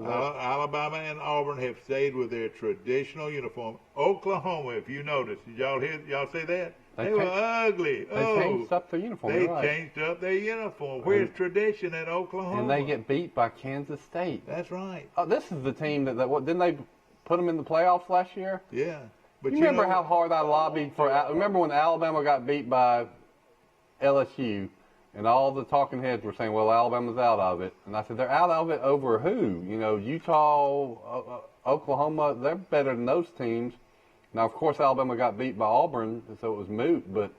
Alabama and Auburn have stayed with their traditional uniform. Oklahoma, if you noticed, did y'all see that? They were ugly. They changed up their uniform. They right. changed up their uniform. Where's tradition at Oklahoma? And they get beat by Kansas State. That's right. Oh, this is the team that didn't they put them in the playoffs last year? Yeah. But you remember how hard I lobbied for? Remember when Alabama got beat by LSU, and all the talking heads were saying, "Well, Alabama's out of it," and I said, "They're out of it over who? You know, Utah, Oklahoma. They're better than those teams." Now, of course, Alabama got beat by Auburn, so it was moot. But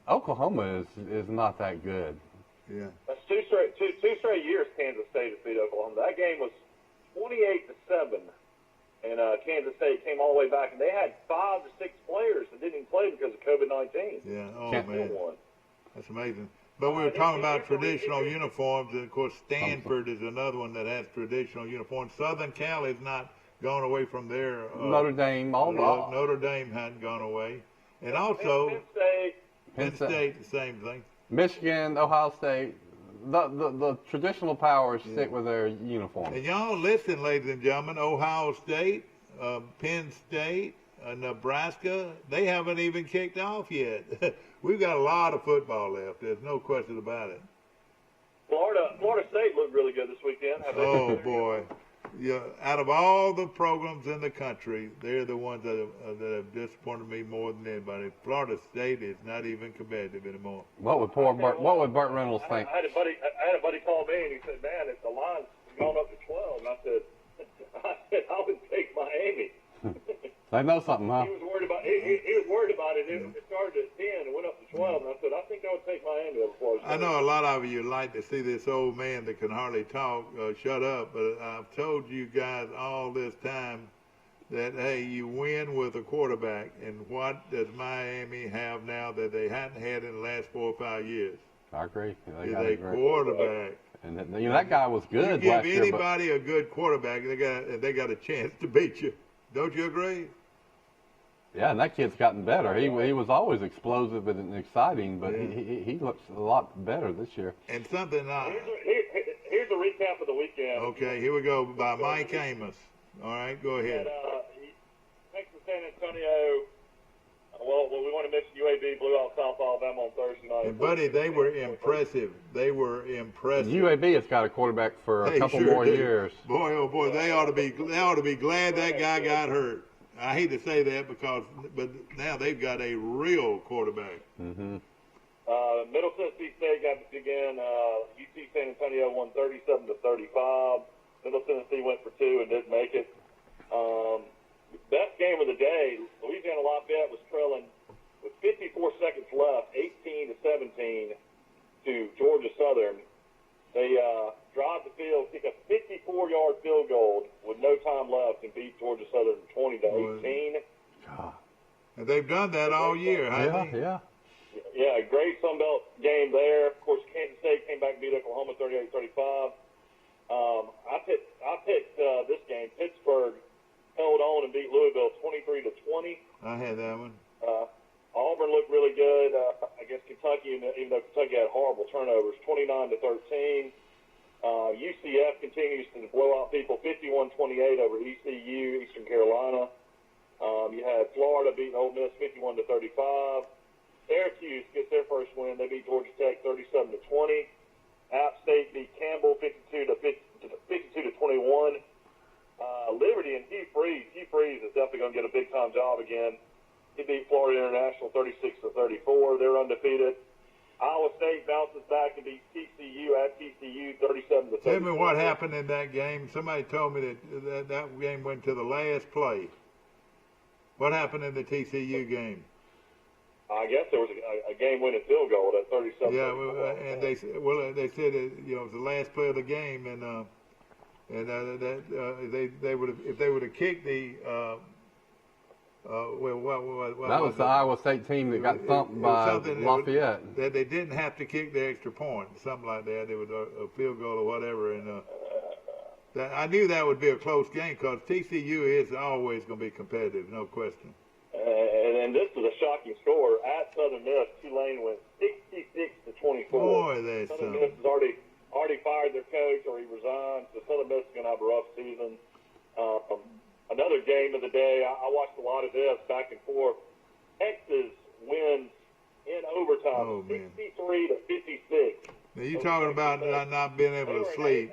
Oklahoma is not that good. Yeah. That's two straight years Kansas State has beat Oklahoma. That game was 28-7, and Kansas State came all the way back, and they had 5 to 6 players that didn't even play because of COVID-19. Yeah. Oh Can't man, Won. that's amazing. But we were talking about traditional uniforms, and of course Stanford is another one that has traditional uniforms. Southern Cal has not gone away from their Notre Dame, Notre Dame hadn't gone away, and also Penn State, the same thing. Michigan, Ohio State. The traditional powers stick with their uniform. And y'all listen, ladies and gentlemen, Ohio State, Penn State, Nebraska, they haven't even kicked off yet. We've got a lot of football left. There's no question about it. Florida State looked really good this weekend. Oh, boy. Yeah, out of all the programs in the country, they're the ones that have disappointed me more than anybody. Florida State is not even competitive anymore. What would Burt Reynolds think? I had a buddy call me and he said, "Man, the line's gone up to 12." And I said, "I would take Miami." They know something, huh? He was worried about it. It started at 10 and went up to 12, and I said, "I think I would take Miami over Florida State." I know a lot of you like to see this old man that can hardly talk shut up, but I've told you guys all this time that, hey, you win with a quarterback, and what does Miami have now that they hadn't had in the last 4 or 5 years? I agree. Is a quarterback. And that guy was good You last give year. anybody a good quarterback, they got a chance to beat you. Don't you agree? Yeah, and that kid's gotten better. He was always explosive and exciting, but he looks a lot better this year. And something Here's a recap of the weekend. Okay, here we go by Mike Amos. All right, go ahead. Texas San Antonio. Well, we want to mention UAB blew out South Alabama on Thursday night. And buddy, they were impressive. They were impressive. UAB has got a quarterback for a couple sure more do. years. Boy, oh boy, they ought to be glad that guy got hurt. I hate to say that but now they've got a real quarterback. Mm-hmm. Middle Tennessee State got to begin. UT San Antonio won 37-35. Middle Tennessee went for 2 and didn't make it. Best game of the day, Louisiana Lafayette was trailing with 54 seconds left, 18-17 to Georgia Southern. They drive the field, kick a 54-yard field goal with no time left, and beat Georgia Southern 20-18. God. And they've done that all year, haven't they? Yeah. Yeah, great Sun Belt game there. Of course, Kansas State came back and beat Oklahoma 38-35. I picked this game. Pittsburgh held on and beat Louisville 23-20. I had that one. Auburn looked really good against Kentucky, even though Kentucky had horrible turnovers, 29-13. UCF continues to blow out people, 51-28 over ECU, Eastern Carolina. You had Florida beating Ole Miss 51-35. Syracuse gets their first win. They beat Georgia Tech 37-20. App State beat Campbell 52-21. Liberty and Hugh Freeze. Hugh Freeze is definitely going to get a big-time job again. He beat Florida International 36-34. They're undefeated. Iowa State bounces back and beats TCU at TCU 37-34. Tell me what happened in that game. Somebody told me that game went to the last play. What happened in the TCU game? I guess there was a game-winning field goal at 37. Yeah, and they said it was the last play of the game, and and they would have, if they would have kicked the what That was the Iowa State team that got thumped by Lafayette. That they didn't have to kick the extra point, something like that. It was a field goal or whatever, and I knew that would be a close game because TCU is always going to be competitive, no question. And this is a shocking score at Southern Miss. Tulane went 66-24. Boy, that's Southern Miss has already fired their coach, or he resigned. So Southern Miss is going to have a rough season. Another game of the day, I watched a lot of this back and forth. Texas wins in overtime, 63-56. Now you talking about not being able to sleep.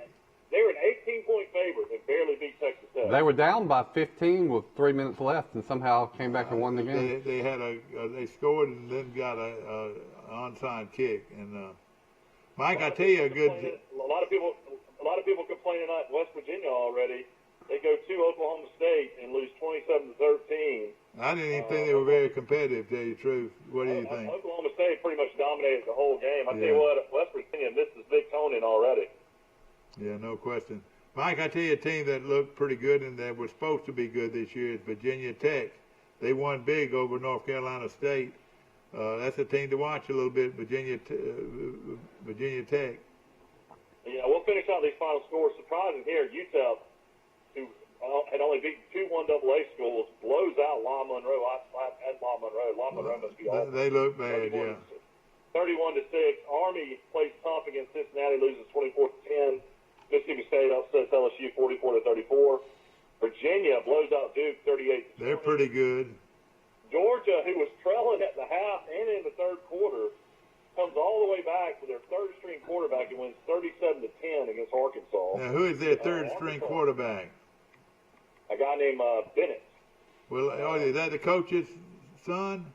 They were an 18-point favorite and barely beat Texas Tech. They were down by 15 with 3 minutes left, and somehow came back and won the game. They scored and then got a onside kick. And Mike, I tell you, a lot of people complaining at West Virginia already. They go to Oklahoma State and lose 27-13. I didn't even think they were very competitive, to tell you the truth. What do you think? Oklahoma State pretty much dominated the whole game. I tell you what, West Virginia misses Big Tony already. Yeah, no question. Mike, I tell you, a team that looked pretty good and that was supposed to be good this year is Virginia Tech. They won big over North Carolina State. That's a team to watch a little bit, Virginia Tech. Yeah, we'll finish out these final scores. Surprising here, UTEP, who had only beaten two 1AA schools, blows out La Monroe at La Monroe. La Monroe must be awful. They look bad, 31-6. Army plays tough against Cincinnati, loses 24-10. Mississippi State upsets LSU 44-34. Virginia blows out Duke 38-20. They're pretty good. Georgia, who was trailing at the half and in the third quarter, comes all the way back to their third-string quarterback and wins 37-10 against Arkansas. Now, who is their third-string quarterback? A guy named Bennett. Well, is that the coach's son?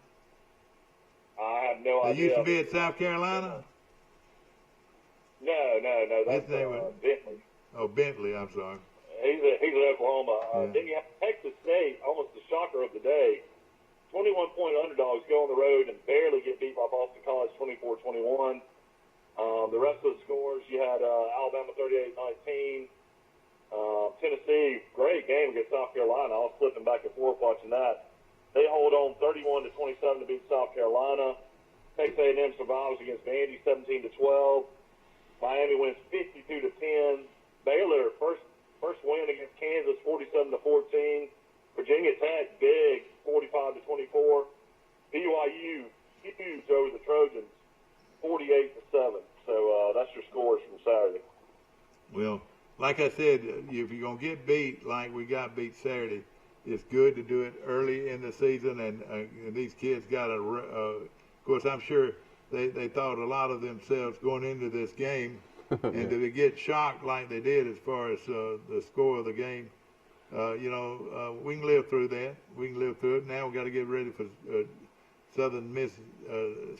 I have no idea. He used to be at South Carolina? No. That's Bentley. Oh, Bentley, I'm sorry. He's at Oklahoma. Then you have Texas State, almost the shocker of the day. 21-point underdogs go on the road and barely get beat by Boston College 24-21. The rest of the scores, you had Alabama 38-19. Tennessee, great game against South Carolina. I was flipping back and forth watching that. They hold on 31-27 to beat South Carolina. Texas A&M survives against Vandy 17-12. Miami wins 52-10. Baylor first win against Kansas 47-14. Virginia Tech big 45-24. BYU huge over the Trojans 48-7. So that's your scores from Saturday. Well, like I said, if you're gonna get beat like we got beat Saturday, it's good to do it early in the season. And these kids got of course, I'm sure they thought a lot of themselves going into this game, and to get shocked like they did as far as the score of the game, we can live through that. We can live through it. Now we got to get ready for Southern Miss,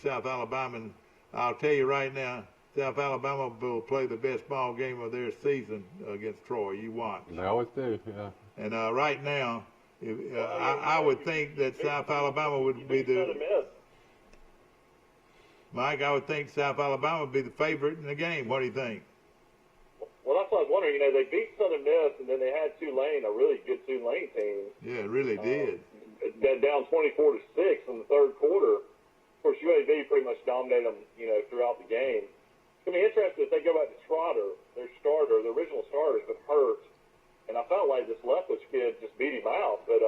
South Alabama. And I'll tell you right now, South Alabama will play the best ball game of their season against Troy. You watch. They always do, yeah. And right now, I would think that South Alabama would be the. Mike, I would think South Alabama would be the favorite in the game. What do you think? Well, that's what I was wondering. They beat Southern Miss, and then they had Tulane, a really good Tulane team. Yeah, it really did. Down 24-6 in the third quarter. Of course, UAB pretty much dominated them, throughout the game. It's going to be interesting if they go back to Trotter, their original starter's been hurt. And I felt like this Leftwich kid just beat him out, but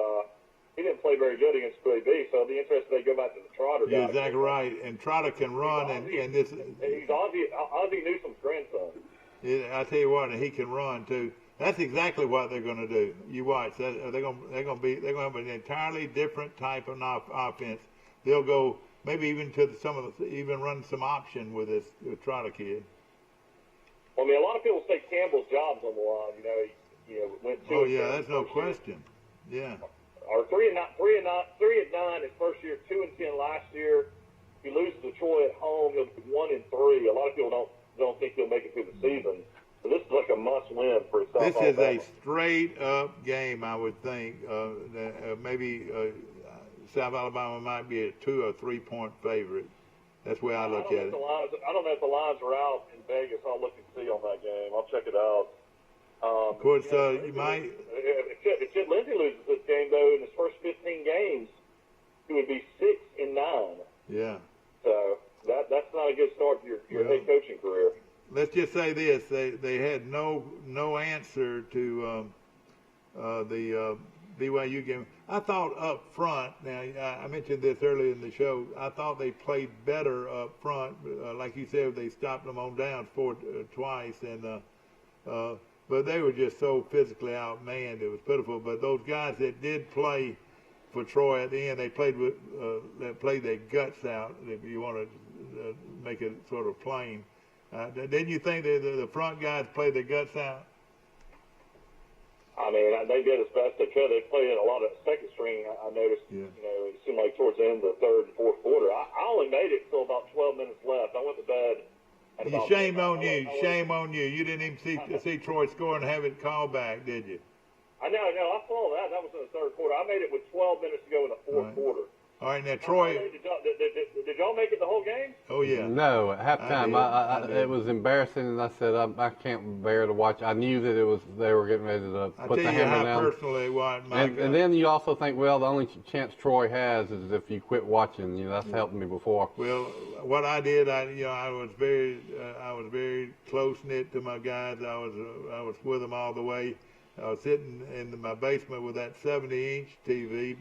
he didn't play very good against UAB, so it'll be interesting if they go back to the Trotter guy. You're exactly right. And Trotter can run, and this. He's Ozzie Newsome's grandson. Yeah, I tell you what, and he can run too. That's exactly what they're going to do. You watch. They're going to have an entirely different type of offense. They'll go maybe even to even run some option with this Trotter kid. Well, I mean, a lot of people say Campbell's job's on the line. Went 2 Oh yeah, that's no question. Yeah. Or 3-9 his first year, 2-10 last year. He loses to Troy at home. He'll be 1-3. A lot of people don't think he'll make it through the season. So this is like a must-win for South Alabama. This is a straight-up game, I would think. Maybe South Alabama might be a 2 or 3 point favorite. That's the way I look at it. I don't know if the lines are out in Vegas. I'll look and see on that game. I'll check it out. Of course, you might. If Chip Lindsey loses this game, though, in his first 15 games, he would be 6-9. Yeah. So that's not a good start to your head coaching career. Let's just say this: they had no answer to the BYU game. I thought up front. Now I mentioned this earlier in the show. I thought they played better up front. Like you said, they stopped them on downs twice, and but they were just so physically outmanned. It was pitiful. But those guys that did play for Troy at the end, they played their guts out. If you want to make it sort of plain, didn't you think that the front guys played their guts out? I mean, they did as best they could. They played in a lot of second string. I noticed. Yeah. You know, it seemed like towards the end of the third and fourth quarter. I only made it until about 12 minutes left. I went to bed. Shame on you. Shame on you. You didn't even see Troy score and have it called back, did you? I know. I saw that. That was in the third quarter. I made it with 12 minutes to go in the fourth quarter. All right, now Troy. Did y'all make it the whole game? Oh yeah. No, at halftime, I did. it was embarrassing, and I said I can't bear to watch. I knew that they were getting ready to put the hammer down. Personally what, Mike, and then you also think, well, the only chance Troy has is if you quit watching. You know, that's helped me before. Well, what I did, I was very close knit to my guys. I was with them all the way. I was sitting in my basement with that 70-inch TV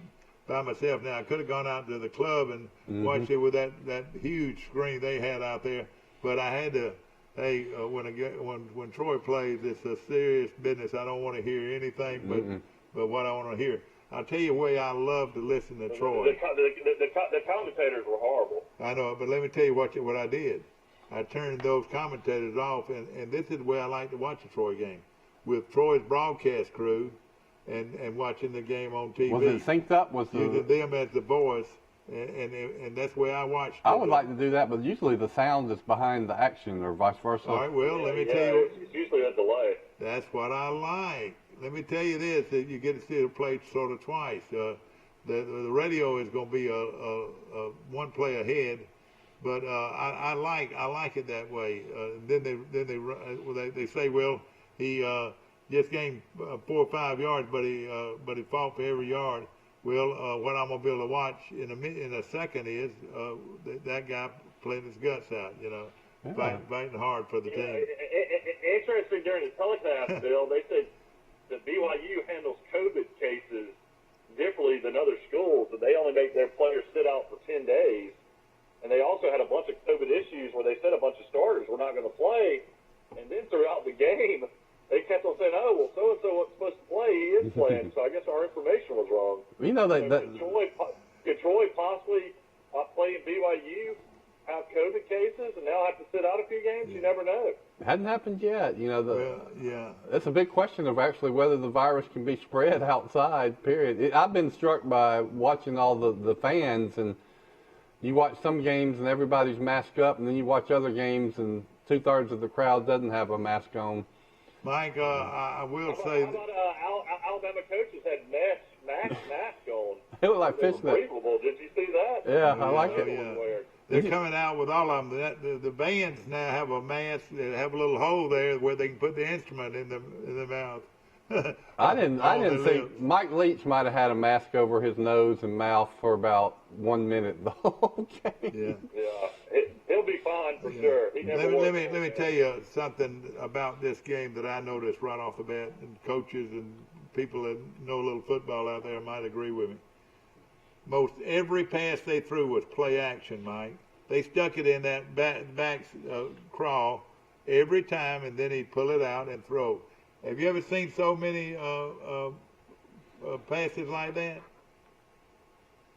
by myself. Now I could have gone out to the club and watched it with that huge screen they had out there, but I had to. Hey, when Troy plays, it's a serious business. I don't want to hear anything but what I want to hear. I'll tell you where I love to listen to Troy. The commentators were horrible. I know, but let me tell you what I did. I turned those commentators off, and this is where I like to watch a Troy game, with Troy's broadcast crew. And watching the game on TV. Was it synced up? Using them as the voice, and that's where I watched it. I would like to do that, but usually the sound is behind the action, or vice versa. All right, well, let me tell you. It's usually a delay. That's what I like. Let me tell you this: that you get to see it played sort of twice. The radio is going to be a one play ahead, but I like it that way. Then they say, well, he just gained 4 or 5 yards, but he fought for every yard. Well, what I'm gonna be able to watch in a second is that guy playing his guts out, fighting hard for the team. Interesting, during the telecast, Bill, they said that BYU handles COVID cases differently than other schools, that they only make their players sit out for 10 days. And they also had a bunch of COVID issues where they said a bunch of starters were not going to play. And then throughout the game, they kept on saying, oh, well, so-and-so wasn't supposed to play. He is playing. So I guess our information was wrong. You know, could Troy possibly play in BYU, have COVID cases, and now have to sit out a few games? You never know. It hadn't happened yet. Yeah. It's a big question of actually whether the virus can be spread outside, period. I've been struck by watching all the fans, and you watch some games and everybody's masked up, and then you watch other games and 2/3 of the crowd doesn't have a mask on. Mike, I will say. How about Alabama coaches had masks on? It looked like fishnet. Unbelievable. Did you see that? Yeah, I like it. Yeah. They're coming out with all of them. The bands now have a mask that have a little hole there where they can put the instrument in the mouth. I didn't see. Mike Leach might have had a mask over his nose and mouth for about 1 minute the whole game. Yeah. He'll be fine for sure. Let me tell you something about this game that I noticed right off the bat, and coaches and people that know a little football out there might agree with me. Most every pass they threw was play action, Mike. They stuck it in that back crawl every time, and then he'd pull it out and throw. Have you ever seen so many passes like that?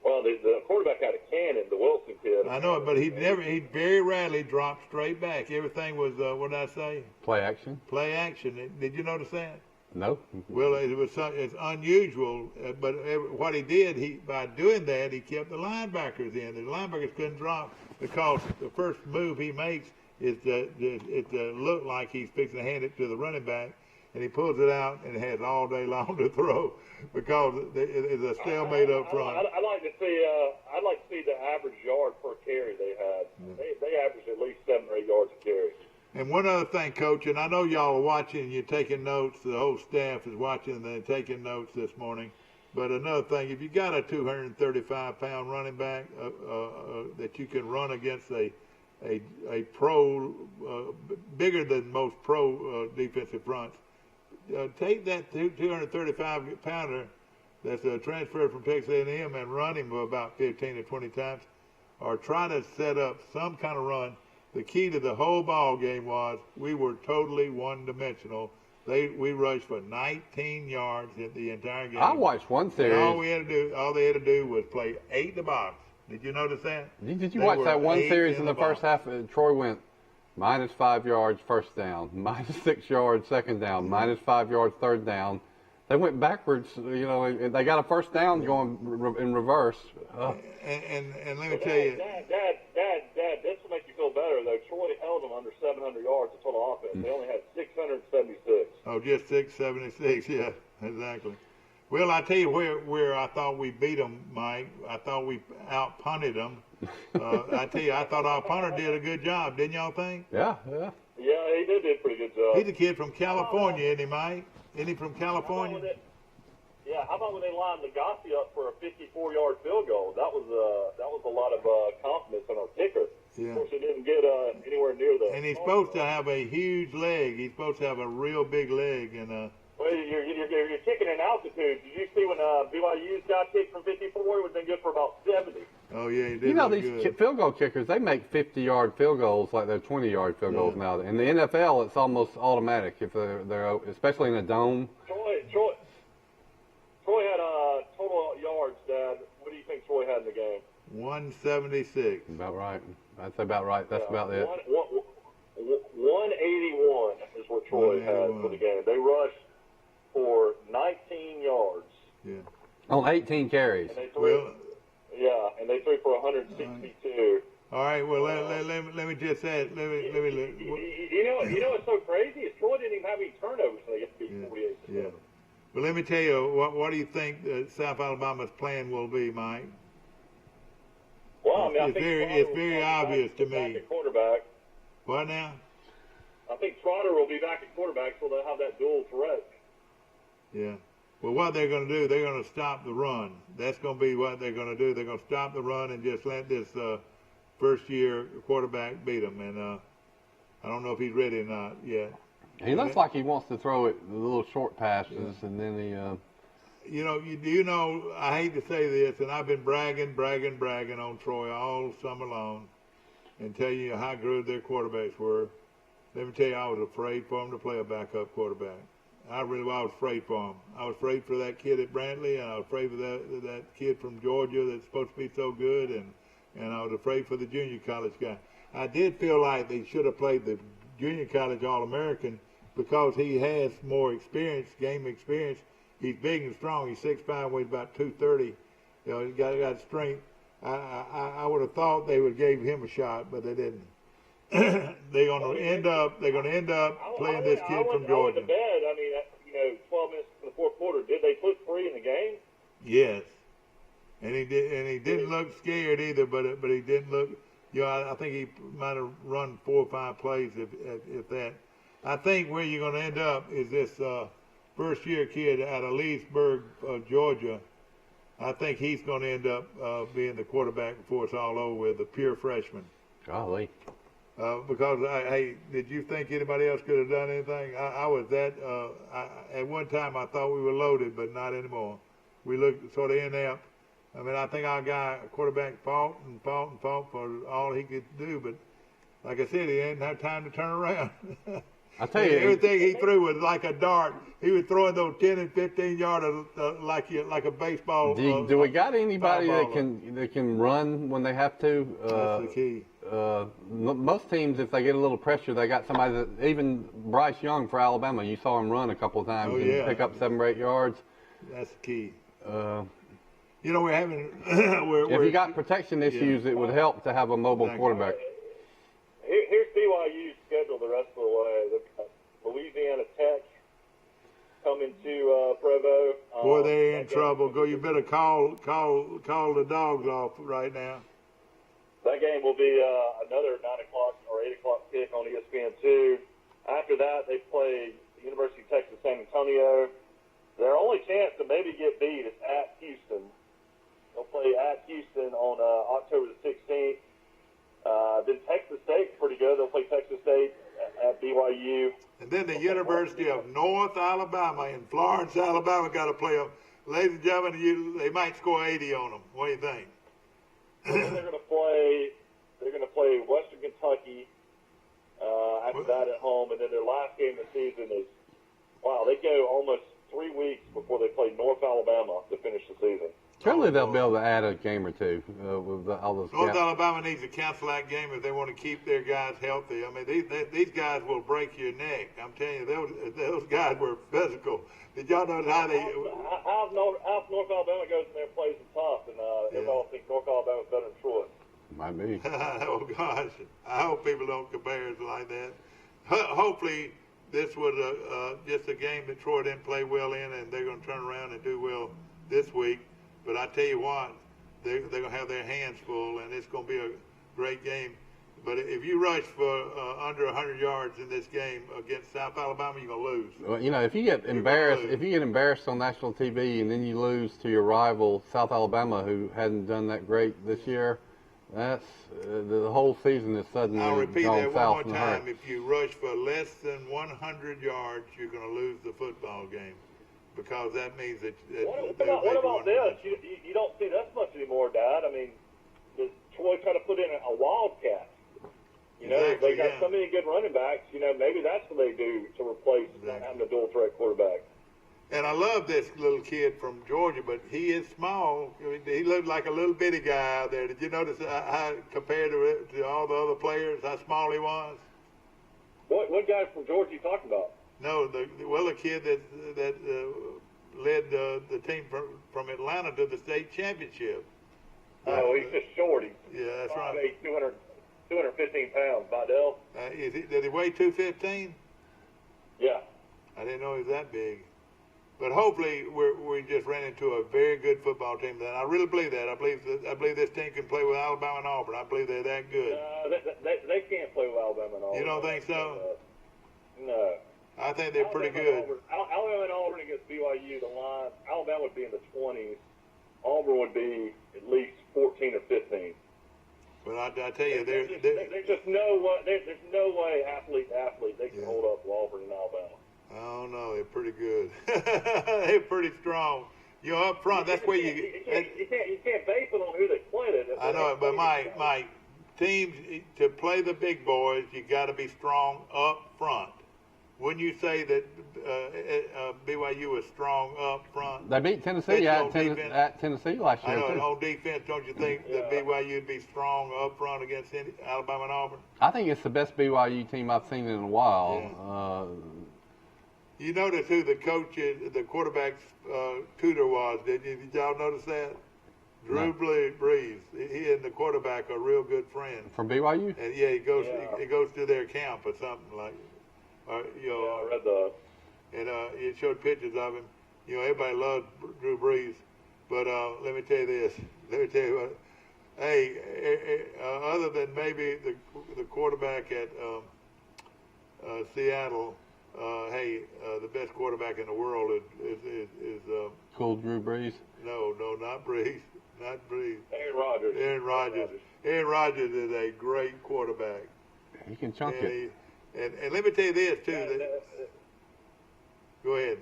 Well, the quarterback had a cannon, the Wilson kid. I know it, but he very rarely dropped straight back. Everything was, what did I say? Play action. Play action. Did you notice that? No. Well, it's unusual, but what he did, by doing that, he kept the linebackers in. The linebackers couldn't drop because the first move he makes is to look like he's fixing to hand it to the running back, and he pulls it out and has all day long to throw because it's a stalemate up front. I'd like to see the average yard per carry they had. They averaged at least 7 or 8 yards a carry. And one other thing, Coach, and I know y'all are watching, you're taking notes. The whole staff is watching and they're taking notes this morning. But another thing, if you got a 235-pound running back that you can run against a pro, bigger than most pro defensive fronts, take that 235-pounder that's a transfer from Texas A&M and run him about 15 to 20 times, or try to set up some kind of run. The key to the whole ball game was we were totally one-dimensional. We rushed for 19 yards in the entire game. I watched one series. And all they had to do was play 8 in the box. Did you notice that? Did you watch that one series in the first half? Troy went -5 yards first down, -6 yards second down, -5 yards third down. They went backwards, and they got a first down going in reverse. And let me tell you. Dad, this will make you feel better, though. Troy held them under 700 yards of total offense. They only had 676. Oh, just 676, yeah, exactly. Well, I tell you where I thought we beat them, Mike. I thought we out-punted them. I tell you, I thought our punter did a good job, didn't y'all think? Yeah. Yeah, he did a pretty good job. He's a kid from California, isn't he, Mike? Isn't he from California? How about when they lined Legacy up for a 54-yard field goal? That was a lot of confidence in our kicker. Yeah. Of course, he didn't get anywhere near that. And he's supposed to have a huge leg. He's supposed to have a real big leg. And well, you're kicking in altitude. Did you see when BYU's guy kicked from 54? He would have been good for about 70. Oh yeah, he did. These field goal kickers, they make 50-yard field goals like they're 20-yard field goals now. In the NFL, it's almost automatic if they're especially in a dome. Troy had total yards, Dad. What do you think Troy had in the game? 176. About right. That's about right. That's about it. 181 is what Troy had for the game. They rushed for 19 yards. Yeah. On 18 carries. And they threw, and they threw for 162. All right. Well, let me just add. Let me. You know what's so crazy is Troy didn't even have any turnovers, so they get to beat 48. Yeah. Well, let me tell you, what do you think South Alabama's plan will be, Mike? Well, I mean, I think it's very obvious to me. Back at quarterback. What now? I think Trotter will be back at quarterback, so they'll have that dual threat. Yeah. Well, what they're going to do, they're going to stop the run. That's going to be what they're going to do. They're going to stop the run and just let this first-year quarterback beat them. And I don't know if he's ready or not yet. He looks like he wants to throw it the little short passes, and then he. I hate to say this, and I've been bragging on Troy all summer long, and tell you how good their quarterbacks were. Let me tell you, I was afraid for him to play a backup quarterback. I really was afraid for him. I was afraid for that kid at Brantley, and I was afraid for that kid from Georgia that's supposed to be so good, and I was afraid for the junior college guy. I did feel like they should have played the junior college All-American because he has more experience, game experience. He's big and strong. He's 6'5", weighs about 230. He's got strength. I would have thought they would have gave him a shot, but they didn't. They're going to end up playing this kid from Georgia. I went to bed. I mean, 12 minutes in the fourth quarter. Did they put 3 in the game? Yes, and he didn't look scared either. But he didn't look. I think he might have run 4 or 5 plays if that. I think where you're going to end up is this first-year kid out of Leesburg, Georgia. I think he's going to end up being the quarterback before it's all over with, the pure freshman. Golly. Because, did you think anybody else could have done anything? I was that, at one time I thought we were loaded, but not anymore. We looked sort of inept. I mean, I think our guy, quarterback, fought for all he could do, but like I said, he didn't have time to turn around. I tell you, everything he threw was like a dart. He was throwing those 10 and 15 yarders like a baseball. Do we got anybody that can run when they have to? That's the key. Most teams, if they get a little pressure, they got somebody that. Even Bryce Young for Alabama, you saw him run a couple of times and pick up 7 or 8 yards. That's the key. We're having. If you got protection issues, it would help to have a mobile quarterback. Here's BYU's schedule the rest of the way. They've got Louisiana Tech coming to Provo. Boy, they're in trouble. You better call the dogs off right now. That game will be another 9 o'clock or 8 o'clock kick on ESPN2. that, they play the University of Texas San Antonio. Their only chance to maybe get beat is at Houston. They'll play at Houston on October the 16th. Then Texas State's pretty good. They'll play Texas State at BYU. And then the University of North Alabama in Florence, Alabama, got to play them. Ladies and gentlemen, they might score 80 on them. What do you think? And then they're going to play Western Kentucky after that at home. And then their last game of the season is, wow, they go almost 3 weeks before they play North Alabama to finish the season. Surely they'll be able to add a game or two with all those. North Alabama needs to cancel that game if they want to keep their guys healthy. I mean, these guys will break your neck. I'm telling you, those guys were physical. Did y'all know how they? How North Alabama goes in there and plays them tough, and everybody thinks North Alabama's better than Troy. Might be. Oh gosh, I hope people don't compare us like that. Hopefully, this was just a game that Troy didn't play well in, and they're going to turn around and do well this week. But I tell you what, they're going to have their hands full, and it's going to be a great game. But if you rush for under 100 yards in this game against South Alabama, you're going to lose. Well, you know, if you get embarrassed on national TV and then you lose to your rival South Alabama, who hadn't done that great this year, that's the whole season is suddenly I'll repeat gone that south one in more a hurry. time. If you rush for less than 100 yards, you're going to lose the football game. Because that means that. What about this? You don't see this much anymore, Dad. I mean, does Troy try to put in a wildcat? You know, Exactly, they got so many good running backs. You know, maybe that's what they do to replace having a dual threat quarterback. And I love this little kid from Georgia, but he is small. He looked like a little bitty guy out there. Did you notice how compared to all the other players, how small he was? What guy from Georgia are you talking about? No, the kid that led the team from Atlanta to the state championship. Oh, he's just short. Yeah, that's 5'8", right. 215 pounds. Vidal. Did he weigh 215? Yeah. I didn't know he was that big. But hopefully we just ran into a very good football team. And I really believe that. I believe this team can play with Alabama and Auburn. I believe they're that good. They can't play with Alabama and Auburn. You don't think so? No. I think they're pretty good. Alabama and Auburn against BYU, the line, Alabama would be in the 20s. Auburn would be at least 14 or 15. But I tell you, there's just no way. There's no way athlete they can hold up with Auburn and Alabama. I don't know. They're pretty good. They're pretty strong. You know, up front, that's where you can't base it on who they played it. I know it, but my teams to play the big boys, you got to be strong up front. Wouldn't you say that BYU was strong up front? They beat Tennessee at Tennessee last year. I know, too. on defense, don't you think that BYU would be strong up front against Alabama and Auburn? I think it's the best BYU team I've seen in a while. Yeah. You notice who the coach, the quarterback's tutor was, did you? Did y'all notice that? Drew Brees. He and the quarterback are real good friends. From BYU? And he goes to their camp or something like. I read that. And it showed pictures of him. You know, everybody loved Drew Brees. But let me tell you this. Let me tell you what. Hey, other than maybe the quarterback at Seattle, the best quarterback in the world is Cool Drew Brees? No, not Brees. Not Brees. Aaron Rodgers. Aaron Rodgers is a great quarterback. He can chunk it. And let me tell you this, too. Go ahead.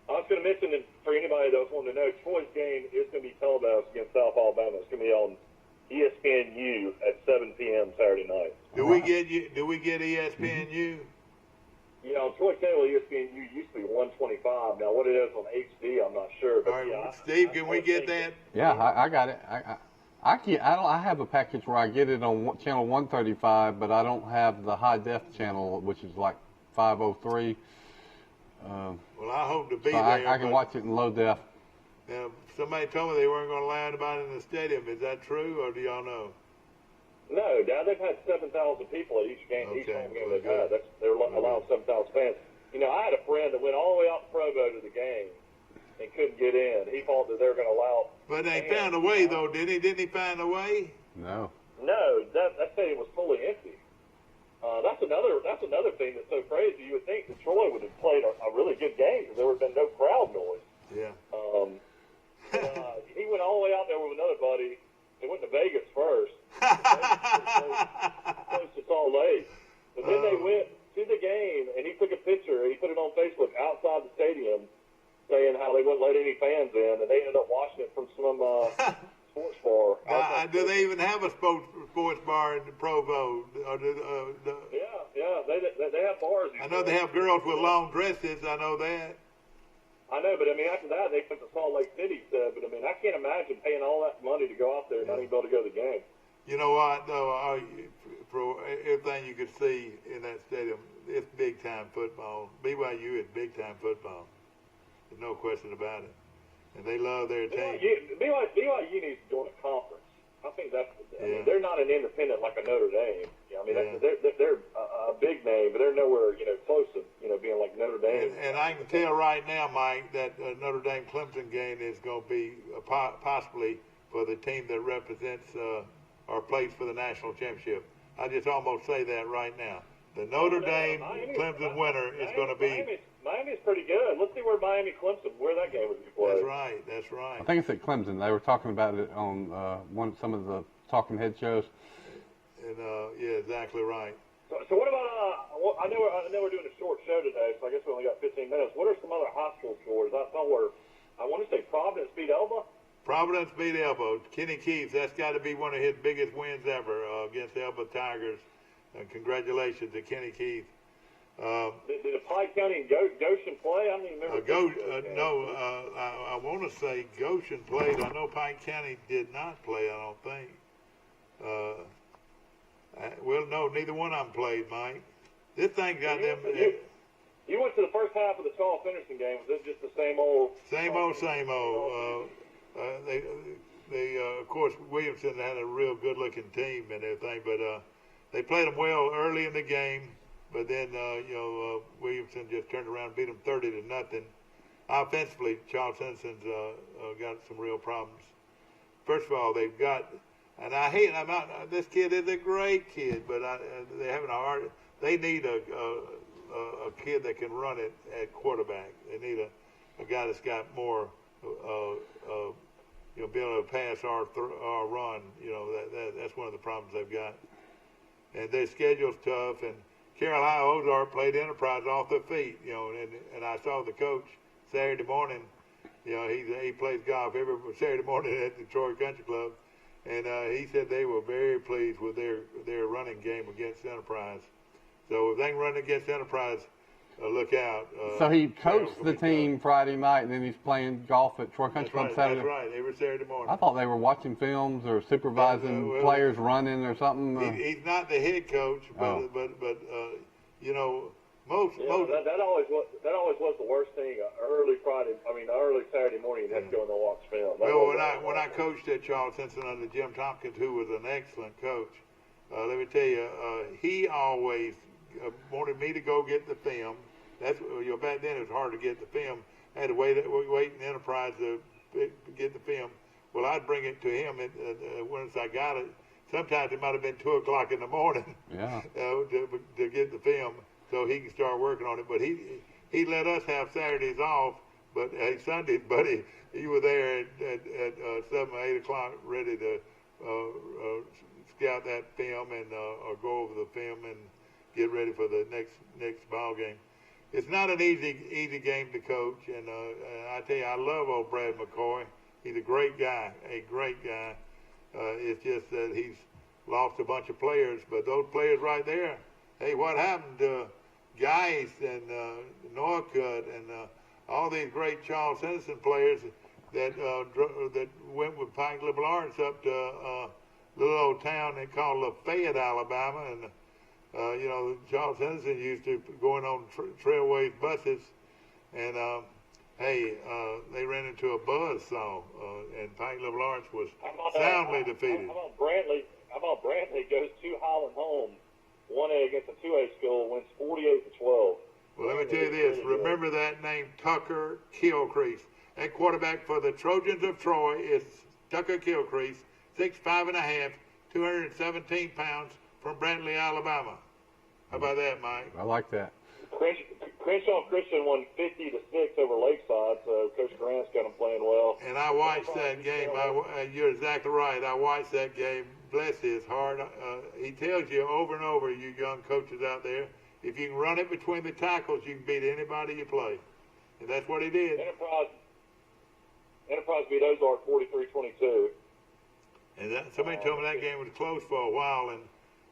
I was going to mention that for anybody that wanting to know, Troy's game is going to be televised against South Alabama. It's going to be on ESPNU at 7 p.m. Saturday night. Do we get ESPNU? Yeah, on Troy Cable, ESPNU used to be 125. Now, what it is on HD, I'm not sure. But all right, Steve, can we get that? Yeah, I got it. I have a package where I get it on channel 135, but I don't have the high def channel, which is like 503. Well, I hope to be so there. I can watch it in low def. Now, somebody told me they weren't going to allow anybody in the stadium. Is that true, or do y'all know? No, Dad. They've had 7,000 people at each game. Okay, each home game well, they've had. They're allowing 7,000 fans. You know, I had a friend that went all the way out to Provo to the game and couldn't get in. He thought that they were going to allow. But they found a way, though, didn't he? Didn't he find a way? No. No, that stadium was fully empty. That's another thing that's so crazy. You would think that Troy would have played a really good game because there would have been no crowd noise. Yeah. He went all the way out there with another buddy. They went to Vegas first. Close to Salt Lake. But then they went to the game, and he took a picture, and he put it on Facebook outside the stadium saying how they wouldn't let any fans in, and they ended up watching it from some sports bar. Do they even have a sports bar in Provo? Yeah, they have bars. I know they have girls with long dresses. I know that. I know, but I mean, after that, they went to Salt Lake City. But I mean, I can't imagine paying all that money to go out there and not even be able to go to the game. You know what, though? For everything you could see in that stadium, it's big-time football. BYU is big-time football. There's no question about it. And they love their team. BYU needs to join a conference. I think that's. I mean, they're not an independent like a Notre Dame. I mean, they're a big name, but they're nowhere close to being like Notre Dame. And I can tell right now, Mike, that Notre Dame Clemson game is going to be possibly for the team that represents or plays for the national championship. I just almost say that right now. The Notre Dame Clemson winner is going to be. Miami's pretty good. Let's see where where that game would be played. That's right. I think it's at Clemson. They were talking about it on some of the talking head shows. And yeah, exactly right. So what about? I know we're doing a short show today, so I guess we only got 15 minutes. What are some other high school scores? I want to say Providence beat Elba. Providence beat Elba. Kenny Keith, that's got to be one of his biggest wins ever against the Elba Tigers. Congratulations to Kenny Keith. Did Pike County and Goshen play? I don't even remember. I want to say Goshen played. I know Pike County did not play, I don't think. Well, no, neither one of them played, Mike. This thing got them. You went to the first half of the Charles Henderson game. Was it just the same old? Same old. They of course, Williamson had a real good-looking team and everything, but they played them well early in the game. But then, Williamson just turned around and beat them 30-0. Offensively, Charles Henderson's got some real problems. First of all, they've got, and this kid is a great kid, but they're having a hard. They need a kid that can run it at quarterback. They need a guy that's got more, be able to pass or run. That's one of the problems they've got. And their schedule's tough, and Carroll High Ozark played Enterprise off their feet, and I saw the coach Saturday morning. He plays golf every Saturday morning at the Troy Country Club, and he said they were very pleased with their running game against Enterprise. So if they can run against Enterprise, look out. So he coached the team Friday night, and then he's playing golf at Troy Country Club Saturday. That's right, every Saturday morning. I thought they were watching films or supervising players running or something. He's not the head coach, but most. That always was the worst thing. Early Saturday morning, you had to go in and watch film. When I coached at Charles Henderson under Jim Tompkins, who was an excellent coach, let me tell you, he always wanted me to go get the film. That's back then it was hard to get the film. I had to wait in Enterprise to get the film. Well, I'd bring it to him, and once I got it, sometimes it might have been 2:00 in the morning. Yeah. To get the film, so he can start working on it. But he let us have Saturdays off, but Sundays, buddy, he was there at 7 or 8 o'clock, ready to scout that film and or go over the film and get ready for the next ball game. It's not an easy game to coach, and I tell you, I love old Brad McCoy. He's a great guy. It's just that he's lost a bunch of players, but those players right there, hey, what happened to Geis and Norcutt and all these great Charles Henderson players that went with Pike Liberal Arts up to a little old town they called Lafayette, Alabama, and Charles Henderson used to going on Trailways buses, and they ran into a buzzsaw, and Pike Liberal Arts was soundly defeated. How about Brantley goes to Highland home, 1A against a 2A school, wins 48-12. Well, let me tell you this. Remember that name, Tucker Gilcrease. That quarterback for the Trojans of Troy is Tucker Gilcrease, 6'5.5", 217 pounds, from Brantley, Alabama. How about that, Mike? I like that. Crenshaw Christian won 50-6 over Lakeside, so Coach Grant's got them playing well. And I watched that game. You're exactly right. I watched that game. Bless his heart. He tells you over and over, you young coaches out there, if you can run it between the tackles, you can beat anybody you play. And that's what he did. Enterprise beat Ozark 43-22. And somebody told me that game was close for a while. And,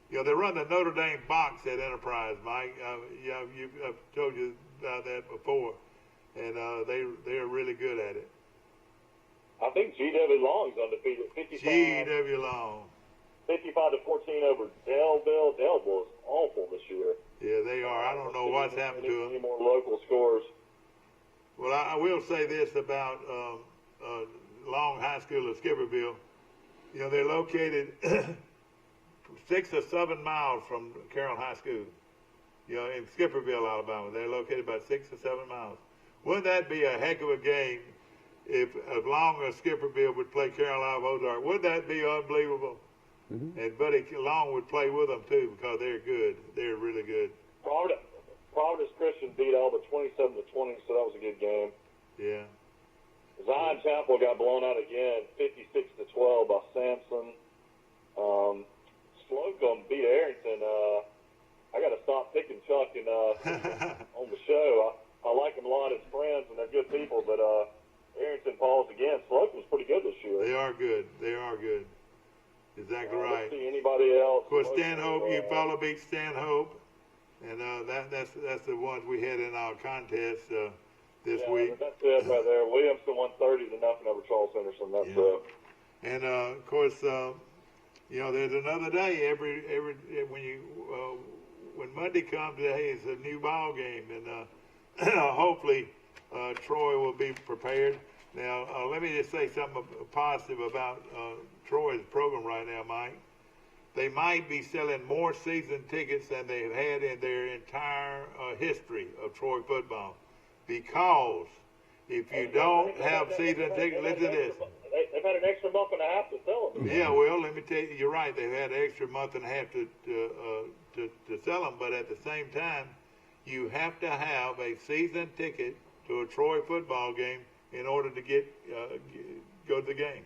you know, they run the Notre Dame box at Enterprise, Mike. I've told you about that before. And they're really good at it. I think G.W. Long's undefeated. G.W. Long. 55-14 over Delville. Delville is awful this year. Yeah, they are. I don't know what's happened to them. Any more local scores? Well, I will say this about Long High School of Skipperville. You know, they're located 6 or 7 miles from Carroll High School. You know, in Skipperville, Alabama. They're located about 6 or 7 miles. Wouldn't that be a heck of a game if Long or Skipperville would play Carroll out of Ozark? Wouldn't that be unbelievable? Mm-hmm. And Buddy Long would play with them, too, because they're good. They're really good. Providence Christian beat Alba 27-20, so that was a good game. Yeah. Zion Chapel got blown out again, 56-12 by Sampson. Slocum beat Arrington. I got to stop picking Chuck and on the show. I like them a lot as friends, and they're good people, but Arrington falls again. Slocum's pretty good this year. They are good. They are good. Exactly right. Let's see anybody else. Of course, Stanhope, you follow beat Stanhope, and that's the ones we had in our contest this week. That's it right there. Williamson won 30-0 over Charles Henderson. That's it. And of course, you know, there's another day when Monday comes. Hey, it's a new ball game, and hopefully Troy will be prepared. Now, let me just say something positive about Troy's program right now, Mike. They might be selling more season tickets than they've had in their entire history of Troy football. Because if you don't have season tickets, listen to this. They've had an extra month and a half to sell them. Yeah, well, let me tell you, you're right. They've had an extra month and a half to sell them. But at the same time, you have to have a season ticket to a Troy football game in order to go to the game.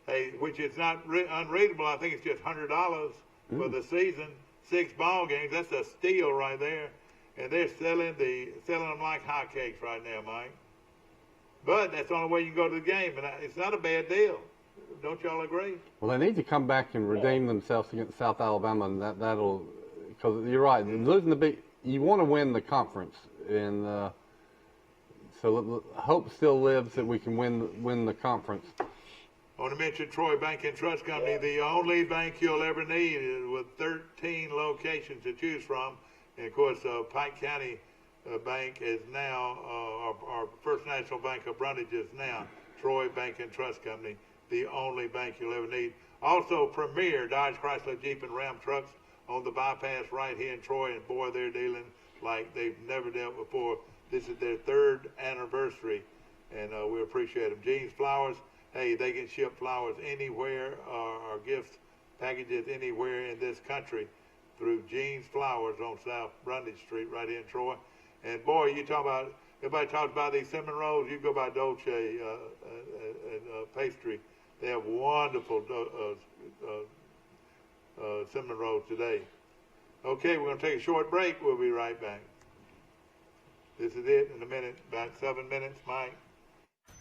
Hey, which is not unreasonable. I think it's just $100 for the season, 6 ball games. That's a steal right there. And they're selling them like hotcakes right now, Mike. But that's the only way you can go to the game, and it's not a bad deal. Don't y'all agree? Well, they need to come back and redeem themselves against South Alabama, and that'll, because you're right, losing you want to win the conference, and so hope still lives that we can win the conference. I want to mention Troy Bank and Trust Company, the only bank you'll ever need with 13 locations to choose from. And, of course, Pike County Bank is now, our First National Bank of Brundage is now Troy Bank and Trust Company, the only bank you'll ever need. Also, Premier Dodge, Chrysler, Jeep, and Ram trucks on the bypass right here in Troy. And, boy, they're dealing like they've never dealt before. This is their 3rd anniversary, and we appreciate them. Jeans Flowers, hey, they can ship flowers anywhere or gift packages anywhere in this country through Jeans Flowers on South Brundage Street right here in Troy. And, boy, everybody talks about these cinnamon rolls. You go by Dolce and Pastry. They have wonderful cinnamon rolls today. Okay, we're going to take a short break. We'll be right back. This is it in a minute, about 7 minutes, Mike.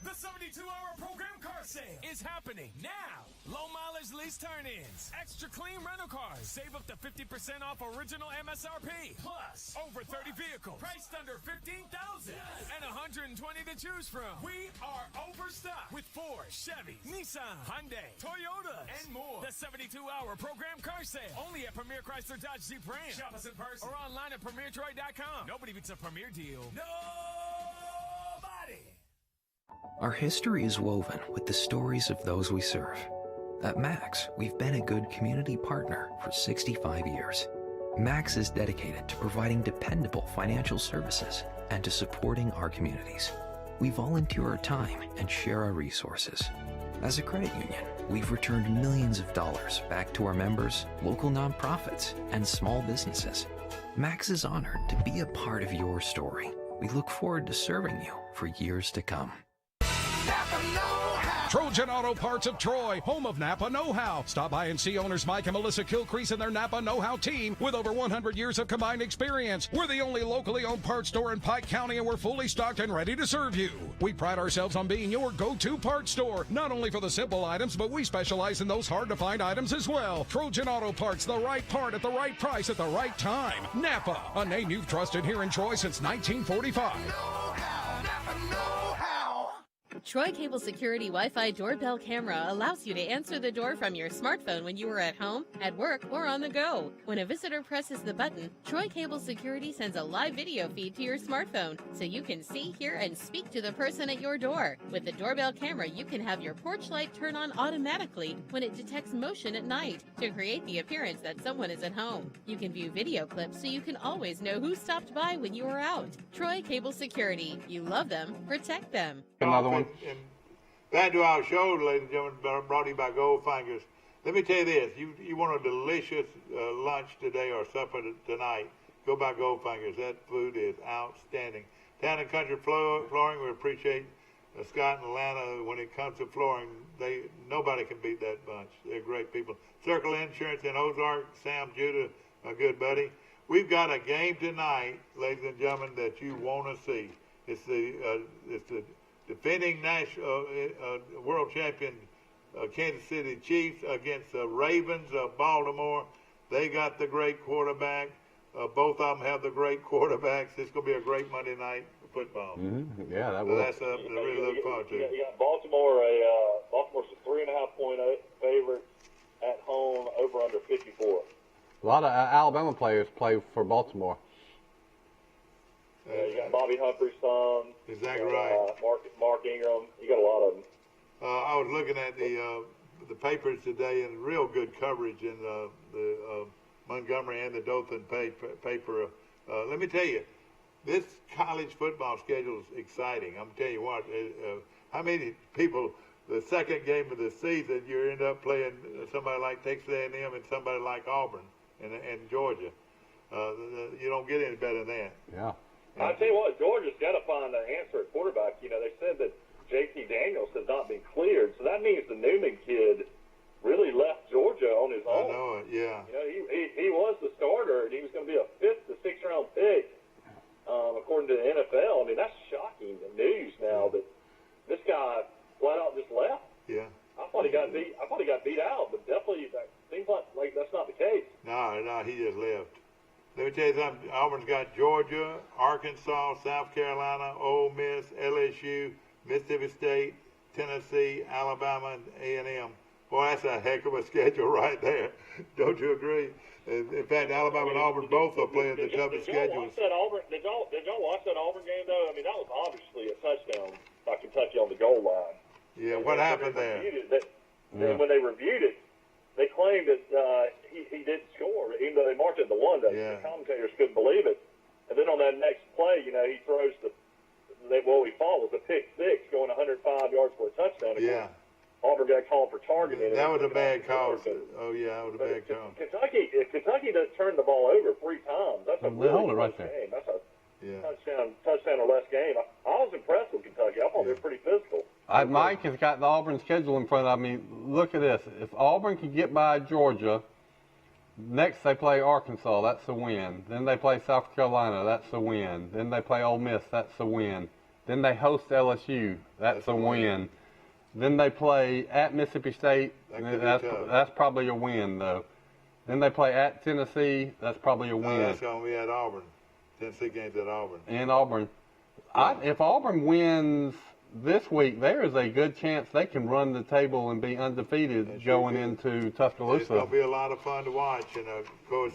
The 72-hour program car sale is happening now. Low mileage lease turn-ins, extra clean rental cars, save up to 50% off original MSRP, plus over 30 vehicles priced under $15,000 and 120 to choose from. We are overstocked with Ford, Chevy, Nissan, Hyundai, Toyota, and more. The 72-hour program car sale only at Premier Chrysler Dodge Jeep Ram. Shop us in person or online at PremierTroy.com. Nobody beats a Premier deal. Nobody. Our history is woven with the stories of those we serve. At Max, we've been a good community partner for 65 years. Max is dedicated to providing dependable financial services and to supporting our communities. We volunteer our time and share our resources. As a credit union, we've returned millions of dollars back to our members, local nonprofits, and small businesses. Max is honored to be a part of your story. We look forward to serving you for years to come. Trojan Auto Parts of Troy, home of Napa know-how. Stop by and see owners Mike and Melissa Kilcrease and their Napa know-how team with over 100 years of combined experience. We're the only locally owned parts store in Pike County, and we're fully stocked and ready to serve you. We pride ourselves on being your go-to parts store, not only for the simple items, but we specialize in those hard-to-find items as well. Trojan Auto Parts, the right part at the right price at the right time. Napa, a name you've trusted here in Troy since 1945. Troy Cable Security Wi-Fi doorbell camera allows you to answer the door from your smartphone when you are at home, at work, or on the go. When a visitor presses the button, Troy Cable Security sends a live video feed to your smartphone so you can see, hear, and speak to the person at your door. With the doorbell camera, you can have your porch light turn on automatically when it detects motion at night to create the appearance that someone is at home. You can view video clips so you can always know who stopped by when you are out. Troy Cable Security. You love them, protect them. Another one. And back to our show, ladies and gentlemen, brought to you by Goldfingers. Let me tell you this: you want a delicious lunch today or supper tonight? Go by Goldfingers. That food is outstanding. Town and Country Flooring. We appreciate Scott and Atlanta. When it comes to flooring, nobody can beat that bunch. They're great people. Circle Insurance in Ozark. Sam Judah, a good buddy. We've got a game tonight, ladies and gentlemen, that you want to see. It's the defending national world champion Kansas City Chiefs against the Ravens of Baltimore. They got the great quarterback. Both of them have the great quarterbacks. It's going to be a great Monday night football. Mm-hmm. Yeah, that So will. that's something to really look forward to. You got Baltimore. Baltimore's a 3.5-point favorite at home, over under 54. A lot of Alabama players play for Baltimore. You got Bobby Humphrey's son. Exactly right. Mark Ingram. You got a lot of them. I was looking at the papers today, and real good coverage in the Montgomery and the Dothan paper. Let me tell you, this college football schedule is exciting. I'm telling you what. How many people? The second game of the season, you end up playing somebody like Texas A&M and somebody like Auburn and Georgia. You don't get any better than that. Yeah. I tell you what, Georgia's got to find an answer at quarterback. You know, they said that J.T. Daniels has not been cleared, so that means the Newman kid really left Georgia on his own. I know it, yeah. You know, he was the starter, and he was going to be a 5th to 6th round pick, according to the NFL. I mean, that's shocking news now that this guy flat out just left. Yeah. I thought he got beat out, but definitely that seems like that's not the case. No, he just left. Let me tell you something. Auburn's got Georgia, Arkansas, South Carolina, Ole Miss, LSU, Mississippi State, Tennessee, Alabama, and A&M. Boy, that's a heck of a schedule right there. Don't you agree? In fact, Alabama and Auburn both are playing the toughest schedules. Did y'all watch that Auburn game, though? I mean, that was obviously a touchdown by Kentucky on the goal line. Yeah, what happened there? When they reviewed it, they claimed that he didn't score, even though they marked it to one. The commentators couldn't believe it. And then on that next play, you know, he throws he follows a pick six going 105 yards for a touchdown. Yeah. Auburn got called for targeting. That was a bad call. Oh, yeah, that was a bad call. If Kentucky doesn't turn the ball over 3 times, that's a really right close there. game. That's a touchdown or less game. I was impressed with Kentucky. I thought they were pretty physical. Mike has got the Auburn schedule in front of me. Look at this. If Auburn can get by Georgia, next they play Arkansas. That's a win. Then they play South Carolina. That's a win. Then they play Ole Miss. That's a win. Then they host LSU. That's a win. Then they play at Mississippi State. That's probably a win, though. Then they play at Tennessee. That's probably a win. That's going to be at Auburn. Tennessee game's at Auburn. And Auburn. If Auburn wins this week, there is a good chance they can run the table and be undefeated going into Tuscaloosa. It's going to be a lot of fun to watch. And, of course,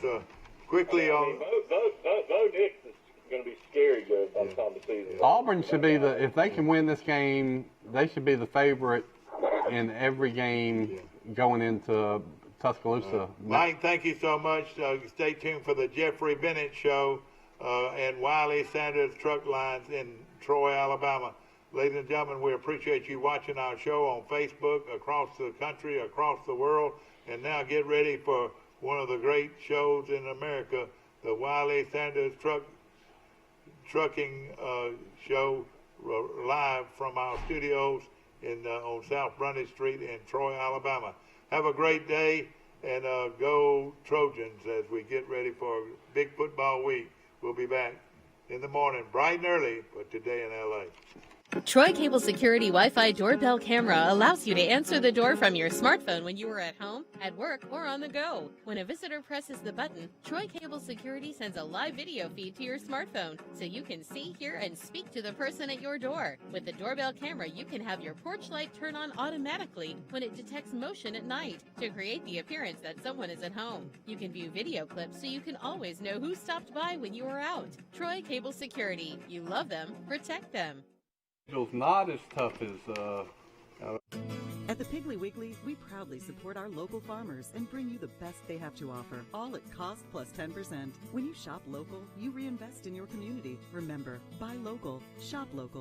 quickly on... Bo Nix is going to be scary good by the time the season. Auburn should be if they can win this game, they should be the favorite in every game going into Tuscaloosa. Mike, thank you so much. Stay tuned for the Jeffrey Bennett Show and Wiley Sanders Truck Lines in Troy, Alabama. Ladies and gentlemen, we appreciate you watching our show on Facebook across the country, across the world. And now get ready for one of the great shows in America, the Wiley Sanders Trucking Show, live from our studios on South Brunny Street in Troy, Alabama. Have a great day, and go Trojans as we get ready for big football week. We'll be back in the morning, bright and early, but today in L.A. Troy Cable Security Wi-Fi doorbell camera allows you to answer the door from your smartphone when you are at home, at work, or on the go. When a visitor presses the button, Troy Cable Security sends a live video feed to your smartphone so you can see, hear, and speak to the person at your door. With the doorbell camera, you can have your porch light turn on automatically when it detects motion at night to create the appearance that someone is at home. You can view video clips so you can always know who stopped by when you are out. Troy Cable Security. You love them, protect them. It's not as tough as At the Piggly Wiggly, we proudly support our local farmers and bring you the best they have to offer, all at cost plus 10%. When you shop local, you reinvest in your community. Remember, buy local, shop local.